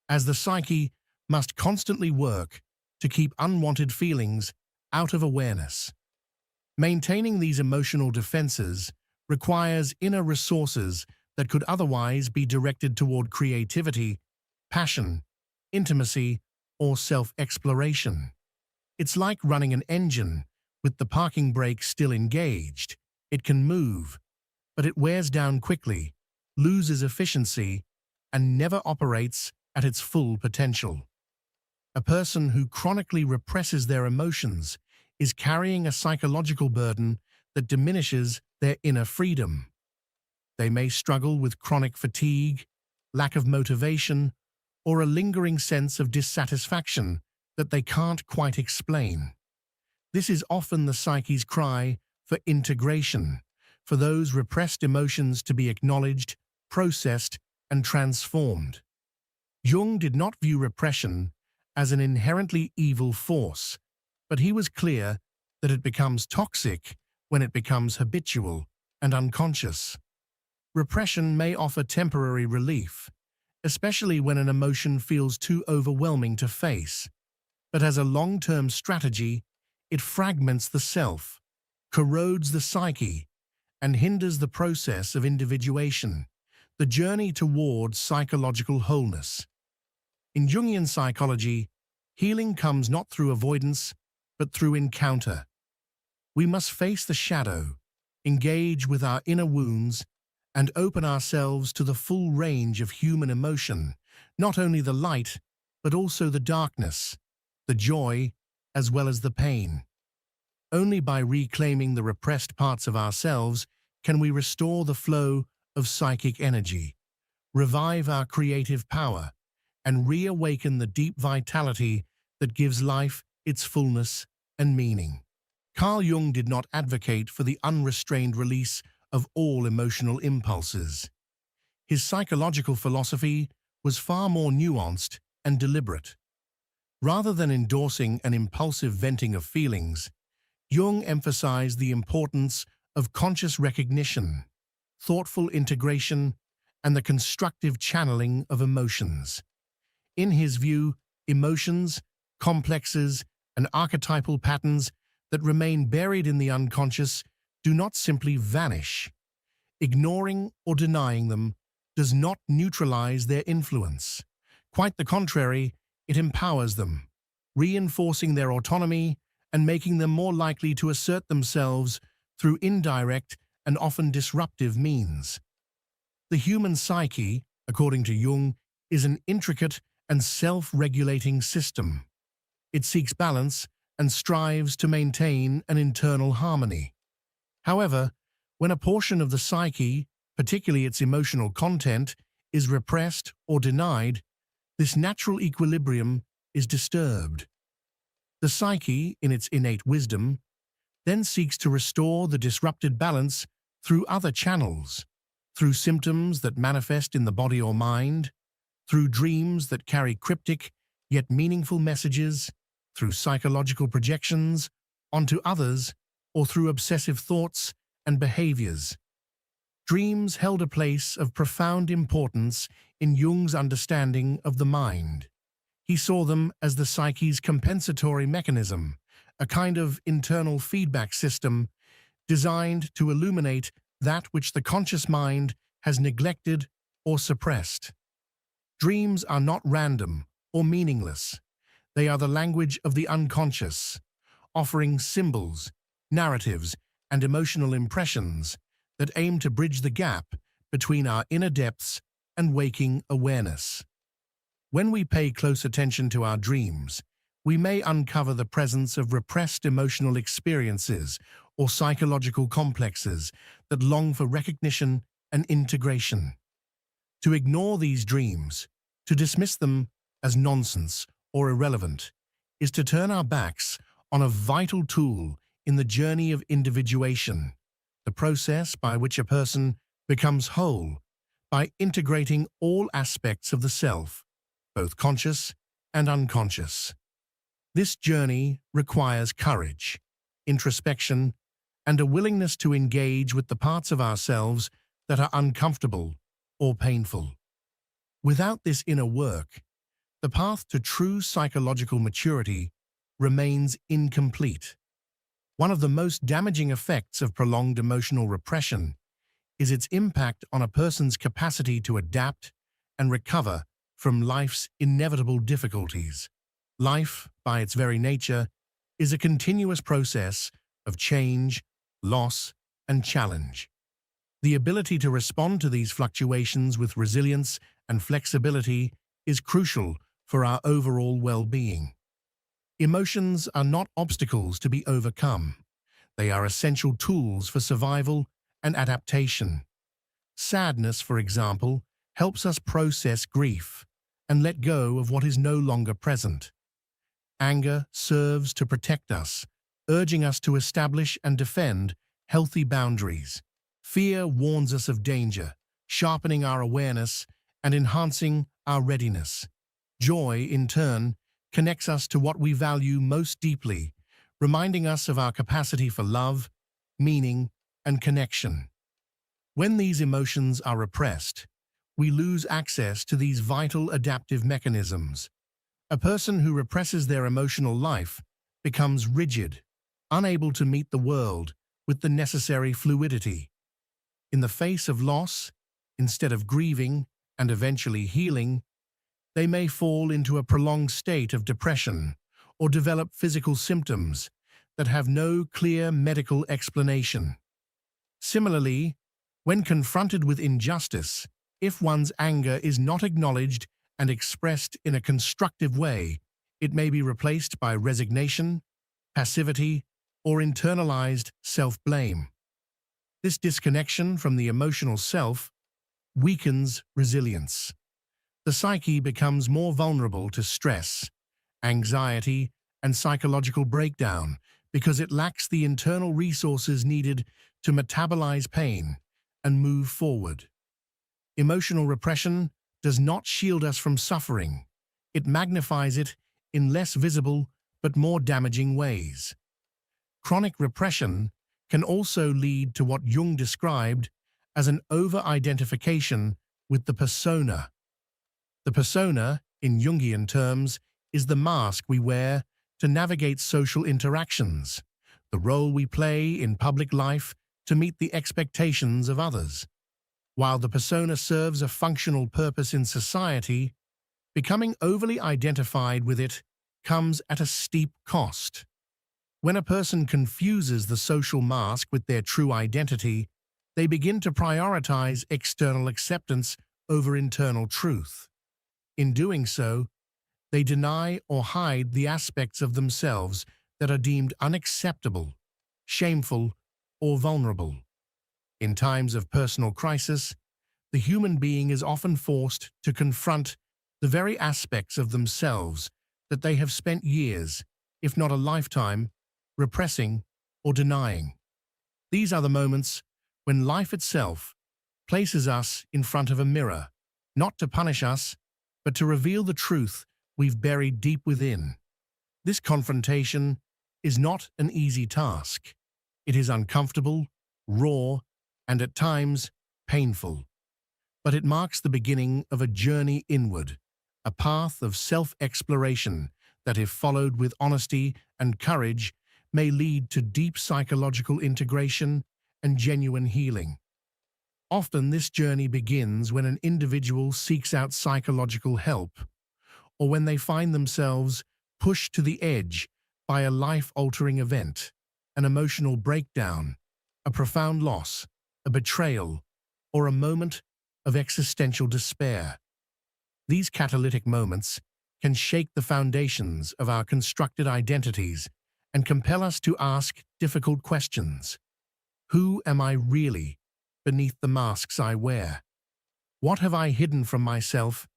as the psyche must constantly work to keep unwanted feelings out of awareness. Maintaining these emotional defenses requires inner resources that could otherwise be directed toward creativity, passion, intimacy, or self-exploration. It's like running an engine with the parking brake still engaged. It can move, but it wears down quickly, loses efficiency, and never operates at its full potential. A person who chronically represses their emotions is carrying a psychological burden that diminishes their inner freedom. They may struggle with chronic fatigue, lack of motivation, or a lingering sense of dissatisfaction that they can't quite explain. This is often the psyche's cry for integration, for those repressed emotions to be acknowledged, processed, and transformed. Jung did not view repression as an inherently evil force, but he was clear that it becomes toxic when it becomes habitual and unconscious. Repression may offer temporary relief, especially when an emotion feels too overwhelming to face, but as a long-term strategy, it fragments the self, corrodes the psyche, and hinders the process of individuation, the journey toward psychological wholeness. In Jungian psychology, healing comes not through avoidance, but through encounter. We must face the shadow, engage with our inner wounds, and open ourselves to the full range of human emotion, not only the light, but also the darkness, the joy, as well as the pain. Only by reclaiming the repressed parts of ourselves can we restore the flow of psychic energy, revive our creative power, and reawaken the deep vitality that gives life its fullness and meaning. Carl Jung did not advocate for the unrestrained release of all emotional impulses. His psychological philosophy was far more nuanced and deliberate. Rather than endorsing an impulsive venting of feelings, Jung emphasized the importance of conscious recognition, thoughtful integration, and the constructive channeling of emotions. In his view, emotions, complexes, and archetypal patterns that remain buried in the unconscious do not simply vanish. Ignoring or denying them does not neutralize their influence. Quite the contrary, it empowers them, reinforcing their autonomy and making them more likely to assert themselves through indirect and often disruptive means. The human psyche, according to Jung, is an intricate and self-regulating system. It seeks balance and strives to maintain an internal harmony. However, when a portion of the psyche, particularly its emotional content, is repressed or denied, this natural equilibrium is disturbed. The psyche, in its innate wisdom, then seeks to restore the disrupted balance through other channels, through symptoms that manifest in the body or mind, through dreams that carry cryptic yet meaningful messages, through psychological projections onto others, or through obsessive thoughts and behaviors. Dreams held a place of profound importance in Jung's understanding of the mind. He saw them as the psyche's compensatory mechanism, a kind of internal feedback system designed to illuminate that which the conscious mind has neglected or suppressed. Dreams are not random or meaningless. They are the language of the unconscious, offering symbols, narratives, and emotional impressions that aim to bridge the gap between our inner depths and waking awareness. When we pay close attention to our dreams, we may uncover the presence of repressed emotional experiences or psychological complexes that long for recognition and integration. To ignore these dreams, to dismiss them as nonsense or irrelevant, is to turn our backs on a vital tool in the journey of individuation, the process by which a person becomes whole by integrating all aspects of the self, both conscious and unconscious. This journey requires courage, introspection, and a willingness to engage with the parts of ourselves that are uncomfortable or painful. Without this inner work, the path to true psychological maturity remains incomplete. One of the most damaging effects of prolonged emotional repression is its impact on a person's capacity to adapt and recover from life's inevitable difficulties. Life, by its very nature, is a continuous process of change, loss, and challenge. The ability to respond to these fluctuations with resilience and flexibility is crucial for our overall well-being. Emotions are not obstacles to be overcome. They are essential tools for survival and adaptation. Sadness, for example, helps us process grief and let go of what is no longer present. Anger serves to protect us, urging us to establish and defend healthy boundaries. Fear warns us of danger, sharpening our awareness and enhancing our readiness. Joy, in turn, connects us to what we value most deeply, reminding us of our capacity for love, meaning, and connection. When these emotions are repressed, we lose access to these vital adaptive mechanisms. A person who represses their emotional life becomes rigid, unable to meet the world with the necessary fluidity. In the face of loss, instead of grieving and eventually healing, they may fall into a prolonged state of depression or develop physical symptoms that have no clear medical explanation. Similarly, when confronted with injustice, if one's anger is not acknowledged and expressed in a constructive way, it may be replaced by resignation, passivity, or internalized self-blame. This disconnection from the emotional self weakens resilience. The psyche becomes more vulnerable to stress, anxiety, and psychological breakdown because it lacks the internal resources needed to metabolize pain and move forward. Emotional repression does not shield us from suffering. It magnifies it in less visible but more damaging ways. Chronic repression can also lead to what Jung described as an over-identification with the persona. The persona, in Jungian terms, is the mask we wear to navigate social interactions, the role we play in public life to meet the expectations of others. While the persona serves a functional purpose in society, becoming overly identified with it comes at a steep cost. When a person confuses the social mask with their true identity, they begin to prioritize external acceptance over internal truth. In doing so, they deny or hide the aspects of themselves that are deemed unacceptable, shameful, or vulnerable. In times of personal crisis, the human being is often forced to confront the very aspects of themselves that they have spent years, if not a lifetime, repressing or denying. These are the moments when life itself places us in front of a mirror, not to punish us, but to reveal the truth we've buried deep within. This confrontation is not an easy task. It is uncomfortable, raw, and at times painful. But it marks the beginning of a journey inward, a path of self-exploration that, if followed with honesty and courage, may lead to deep psychological integration and genuine healing. Often this journey begins when an individual seeks out psychological help, or when they find themselves pushed to the edge by a life-altering event, an emotional breakdown, a profound loss, a betrayal, or a moment of existential despair. These catalytic moments can shake the foundations of our constructed identities and compel us to ask difficult questions. Who am I really beneath the masks I wear? What have I hidden from myself,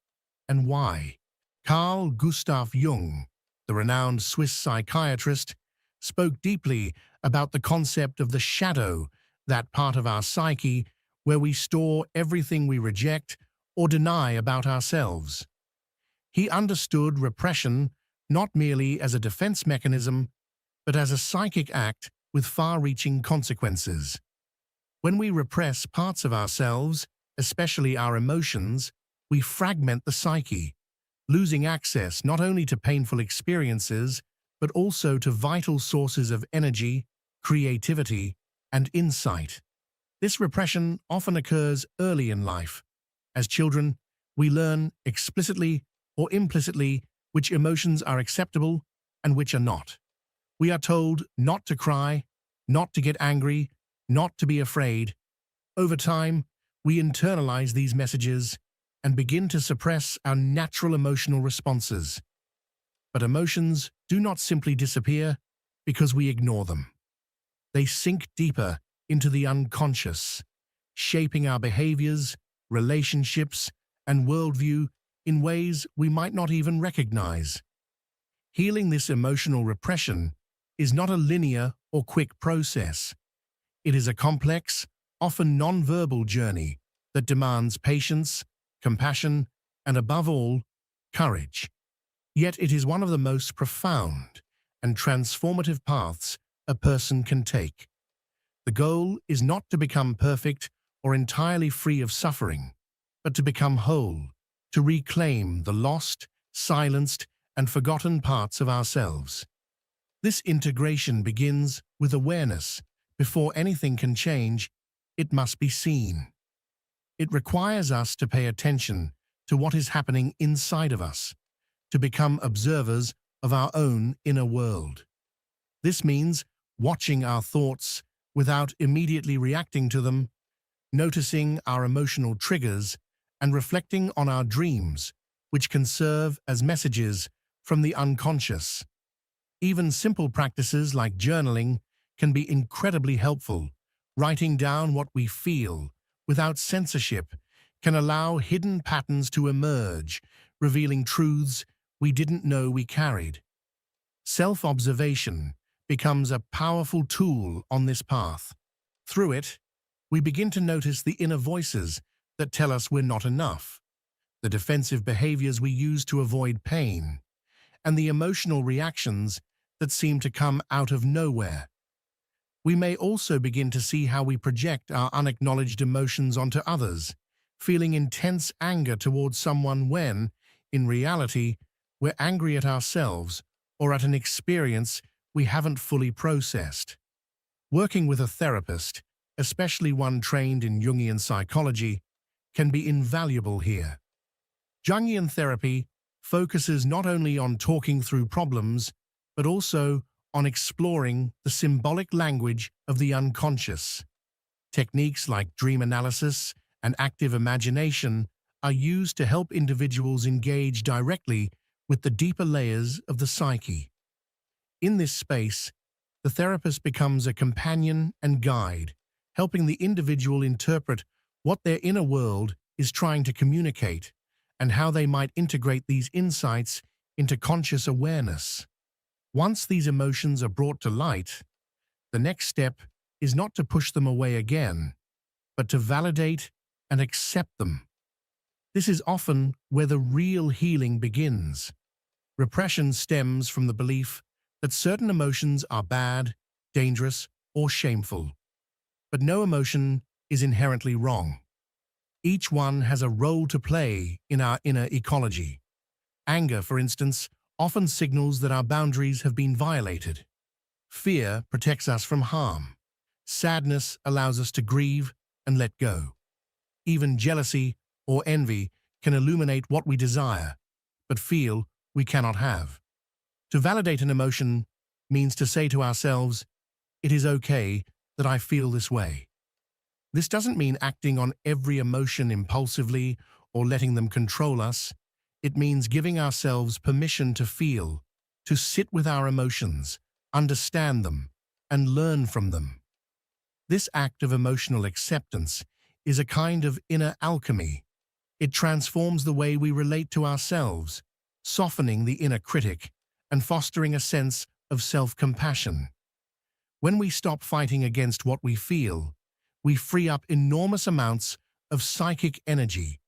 and why? Carl Gustav Jung, the renowned Swiss psychiatrist, spoke deeply about the concept of the shadow, that part of our psyche where we store everything we reject or deny about ourselves. He understood repression not merely as a defense mechanism, but as a psychic act with far-reaching consequences. When we repress parts of ourselves, especially our emotions, we fragment the psyche, losing access not only to painful experiences, but also to vital sources of energy, creativity, and insight. This repression often occurs early in life. As children, we learn explicitly or implicitly which emotions are acceptable and which are not. We are told not to cry, not to get angry, not to be afraid. Over time, we internalize these messages and begin to suppress our natural emotional responses. But emotions do not simply disappear because we ignore them. They sink deeper into the unconscious, shaping our behaviors, relationships, and worldview in ways we might not even recognize. Healing this emotional repression is not a linear or quick process. It is a complex, often non-verbal journey that demands patience, compassion, and above all, courage. Yet it is one of the most profound and transformative paths a person can take. The goal is not to become perfect or entirely free of suffering, but to become whole, to reclaim the lost, silenced, and forgotten parts of ourselves. This integration begins with awareness. Before anything can change, it must be seen. It requires us to pay attention to what is happening inside of us, to become observers of our own inner world. This means watching our thoughts without immediately reacting to them, noticing our emotional triggers, and reflecting on our dreams, which can serve as messages from the unconscious. Even simple practices like journaling can be incredibly helpful. Writing down what we feel without censorship can allow hidden patterns to emerge, revealing truths we didn't know we carried. Self-observation becomes a powerful tool on this path. Through it, we begin to notice the inner voices that tell us we're not enough, the defensive behaviors we use to avoid pain, and the emotional reactions that seem to come out of nowhere. We may also begin to see how we project our unacknowledged emotions onto others, feeling intense anger towards someone when, in reality, we're angry at ourselves or at an experience we haven't fully processed. Working with a therapist, especially one trained in Jungian psychology, can be invaluable here. Jungian therapy focuses not only on talking through problems, but also on exploring the symbolic language of the unconscious. Techniques like dream analysis and active imagination are used to help individuals engage directly with the deeper layers of the psyche. In this space, the therapist becomes a companion and guide, helping the individual interpret what their inner world is trying to communicate and how they might integrate these insights into conscious awareness. Once these emotions are brought to light, the next step is not to push them away again, but to validate and accept them. This is often where the real healing begins. Repression stems from the belief that certain emotions are bad, dangerous, or shameful. But no emotion is inherently wrong. Each one has a role to play in our inner ecology. Anger, for instance, often signals that our boundaries have been violated. Fear protects us from harm. Sadness allows us to grieve and let go. Even jealousy or envy can illuminate what we desire, but feel we cannot have. To validate an emotion means to say to ourselves, "It is okay that I feel this way." This doesn't mean acting on every emotion impulsively or letting them control us. It means giving ourselves permission to feel, to sit with our emotions, understand them, and learn from them. This act of emotional acceptance is a kind of inner alchemy. It transforms the way we relate to ourselves, softening the inner critic and fostering a sense of self-compassion. When we stop fighting against what we feel, we free up enormous amounts of psychic energy.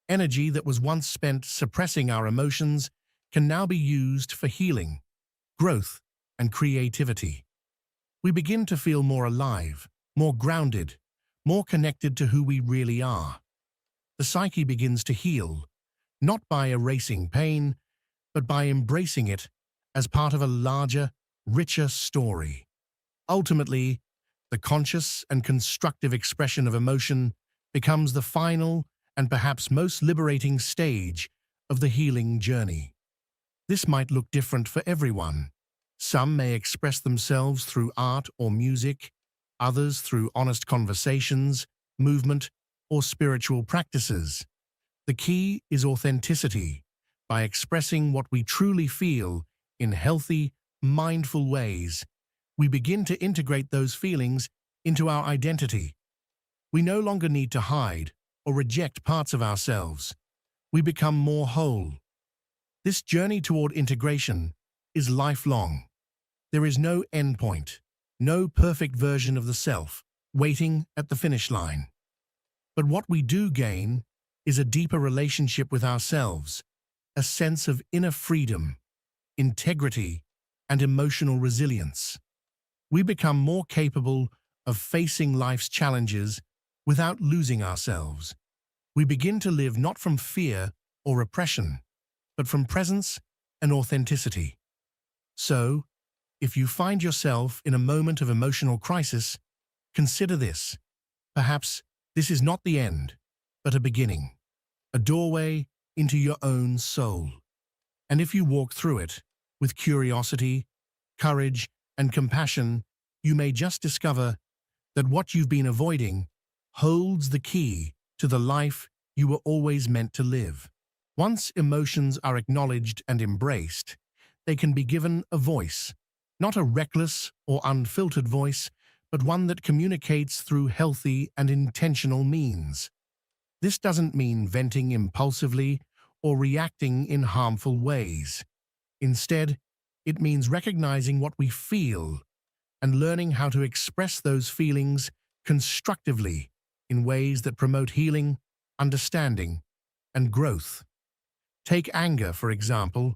Energy that was once spent suppressing our emotions can now be used for healing, growth, and creativity. We begin to feel more alive, more grounded, more connected to who we really are. The psyche begins to heal, not by erasing pain, but by embracing it as part of a larger, richer story. Ultimately, the conscious and constructive expression of emotion becomes the final and perhaps most liberating stage of the healing journey. This might look different for everyone. Some may express themselves through art or music, others through honest conversations, movement, or spiritual practices. The key is authenticity. By expressing what we truly feel in healthy, mindful ways, we begin to integrate those feelings into our identity. We no longer need to hide or reject parts of ourselves. We become more whole. This journey toward integration is lifelong. There is no endpoint, no perfect version of the self waiting at the finish line. But what we do gain is a deeper relationship with ourselves, a sense of inner freedom, integrity, and emotional resilience. We become more capable of facing life's challenges without losing ourselves. We begin to live not from fear or repression, but from presence and authenticity. So, if you find yourself in a moment of emotional crisis, consider this. Perhaps this is not the end, but a beginning, a doorway into your own soul. And if you walk through it with curiosity, courage, and compassion, you may just discover that what you've been avoiding holds the key to the life you were always meant to live. Once emotions are acknowledged and embraced, they can be given a voice, not a reckless or unfiltered voice, but one that communicates through healthy and intentional means. This doesn't mean venting impulsively or reacting in harmful ways. Instead, it means recognizing what we feel and learning how to express those feelings constructively in ways that promote healing, understanding, and growth. Take anger, for example.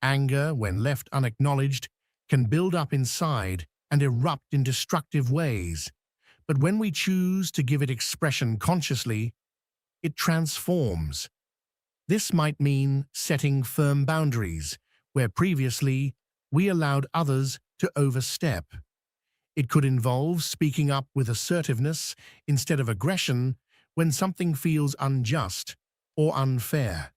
Anger, when left unacknowledged, can build up inside and erupt in destructive ways. But when we choose to give it expression consciously, it transforms. This might mean setting firm boundaries, where previously we allowed others to overstep. It could involve speaking up with assertiveness instead of aggression when something feels unjust or unfair.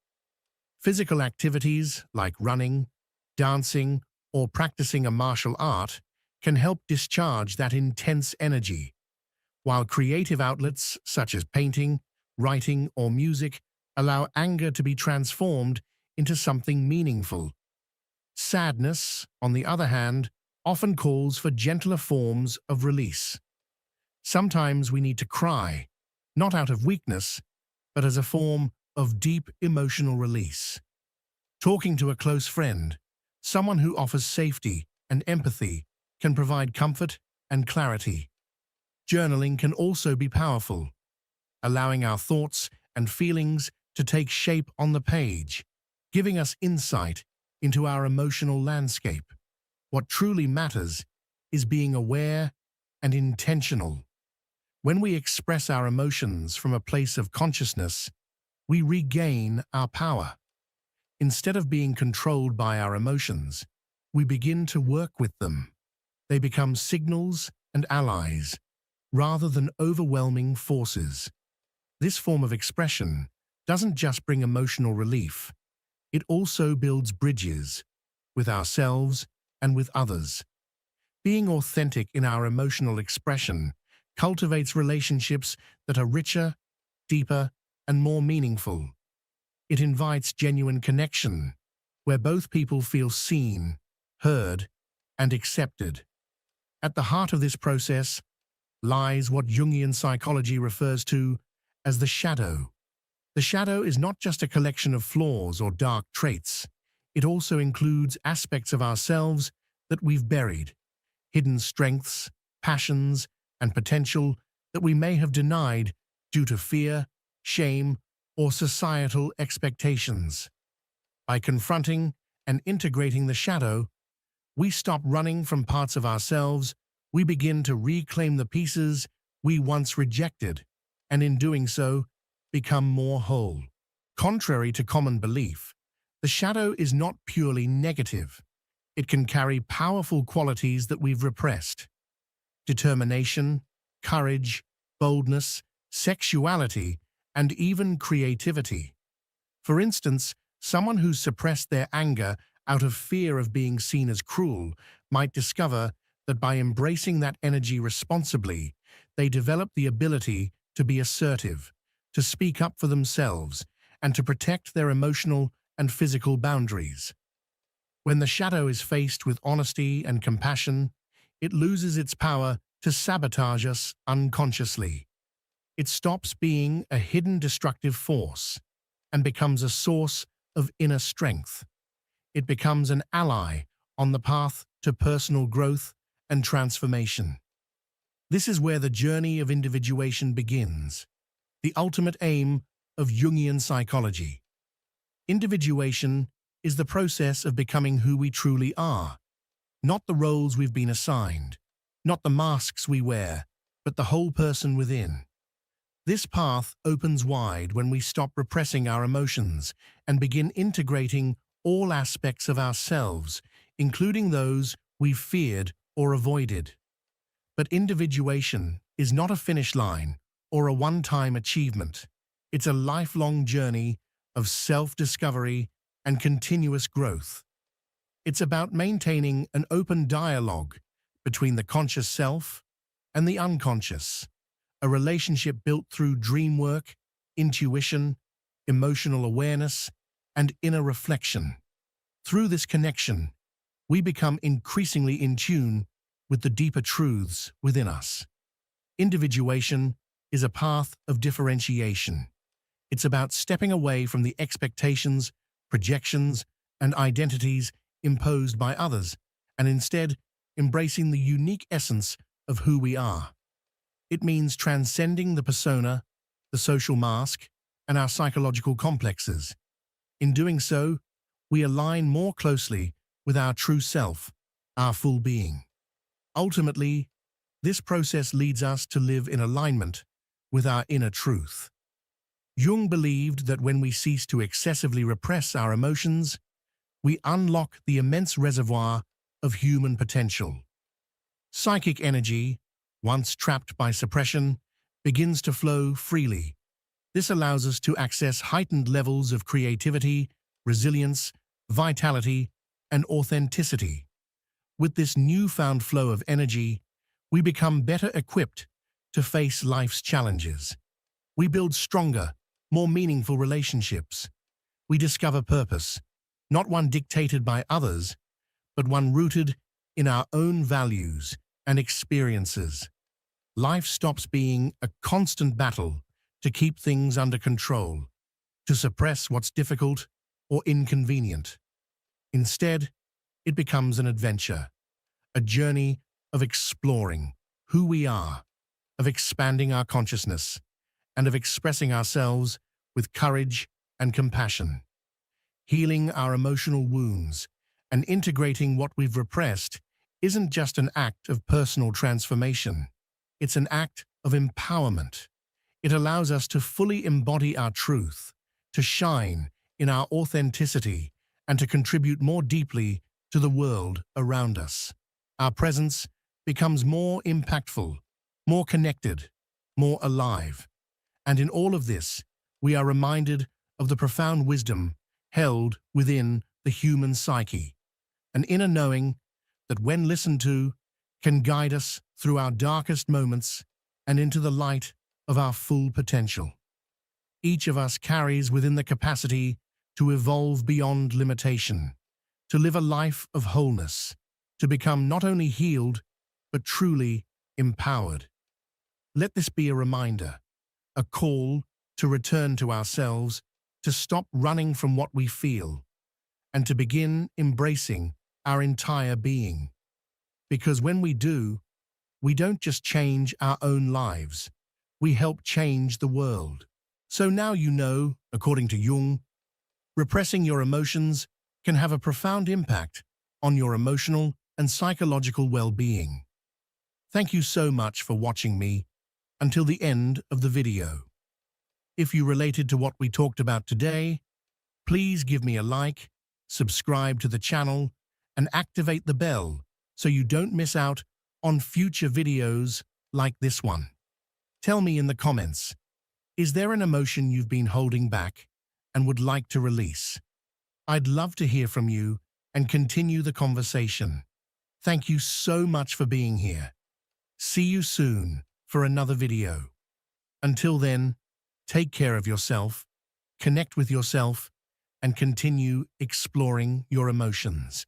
Physical activities like running, dancing, or practicing a martial art can help discharge that intense energy, while creative outlets such as painting, writing, or music allow anger to be transformed into something meaningful. Sadness, on the other hand, often calls for gentler forms of release. Sometimes we need to cry, not out of weakness, but as a form of deep emotional release. Talking to a close friend, someone who offers safety and empathy, can provide comfort and clarity. Journaling can also be powerful, allowing our thoughts and feelings to take shape on the page, giving us insight into our emotional landscape. What truly matters is being aware and intentional. When we express our emotions from a place of consciousness, we regain our power. Instead of being controlled by our emotions, we begin to work with them. They become signals and allies, rather than overwhelming forces. This form of expression doesn't just bring emotional relief, it also builds bridges with ourselves and with others. Being authentic in our emotional expression cultivates relationships that are richer, deeper, and more meaningful. It invites genuine connection, where both people feel seen, heard, and accepted. At the heart of this process lies what Jungian psychology refers to as the shadow. The shadow is not just a collection of flaws or dark traits. It also includes aspects of ourselves that we've buried, hidden strengths, passions, and potential that we may have denied due to fear, shame, or societal expectations. By confronting and integrating the shadow, we stop running from parts of ourselves, we begin to reclaim the pieces we once rejected, and in doing so, become more whole. Contrary to common belief, the shadow is not purely negative. It can carry powerful qualities that we've repressed. Determination, courage, boldness, sexuality, and even creativity. For instance, someone who's suppressed their anger out of fear of being seen as cruel might discover that by embracing that energy responsibly, they develop the ability to be assertive, to speak up for themselves, and to protect their emotional and physical boundaries. When the shadow is faced with honesty and compassion, it loses its power to sabotage us unconsciously. It stops being a hidden destructive force and becomes a source of inner strength. It becomes an ally on the path to personal growth and transformation. This is where the journey of individuation begins, the ultimate aim of Jungian psychology. Individuation is the process of becoming who we truly are, not the roles we've been assigned, not the masks we wear, but the whole person within. This path opens wide when we stop repressing our emotions and begin integrating all aspects of ourselves, including those we've feared or avoided. But individuation is not a finish line or a one-time achievement. It's a lifelong journey of self-discovery and continuous growth. It's about maintaining an open dialogue between the conscious self and the unconscious, a relationship built through dream work, intuition, emotional awareness, and inner reflection. Through this connection, we become increasingly in tune with the deeper truths within us. Individuation is a path of differentiation. It's about stepping away from the expectations, projections, and identities imposed by others, and instead embracing the unique essence of who we are. It means transcending the persona, the social mask, and our psychological complexes. In doing so, we align more closely with our true self, our full being. Ultimately, this process leads us to live in alignment with our inner truth. Jung believed that when we cease to excessively repress our emotions, we unlock the immense reservoir of human potential. Psychic energy, once trapped by suppression, begins to flow freely. This allows us to access heightened levels of creativity, resilience, vitality, and authenticity. With this newfound flow of energy, we become better equipped to face life's challenges. We build stronger, more meaningful relationships. We discover purpose, not one dictated by others, but one rooted in our own values and experiences. Life stops being a constant battle to keep things under control. to suppress what's difficult or inconvenient. Instead, it becomes an adventure, a journey of exploring who we are, of expanding our consciousness, and of expressing ourselves with courage and compassion. Healing our emotional wounds and integrating what we've repressed isn't just an act of personal transformation. It's an act of empowerment. It allows us to fully embody our truth, to shine in our authenticity, and to contribute more deeply to the world around us. Our presence becomes more impactful, more connected, more alive. And in all of this, we are reminded of the profound wisdom held within the human psyche, an inner knowing that, when listened to, can guide us through our darkest moments and into the light of our full potential. Each of us carries within the capacity to evolve beyond limitation, to live a life of wholeness, to become not only healed, but truly empowered. Let this be a reminder, a call to return to ourselves, to stop running from what we feel, and to begin embracing our entire being. Because when we do, we don't just change our own lives, we help change the world. So now you know, according to Jung, repressing your emotions can have a profound impact on your emotional and psychological well-being. Thank you so much for watching me until the end of the video. If you related to what we talked about today, please give me a like, subscribe to the channel, and activate the bell so you don't miss out on future videos like this one. Tell me in the comments, is there an emotion you've been holding back and would like to release? I'd love to hear from you and continue the conversation. Thank you so much for being here. See you soon for another video. Until then, take care of yourself, connect with yourself, and continue exploring your emotions.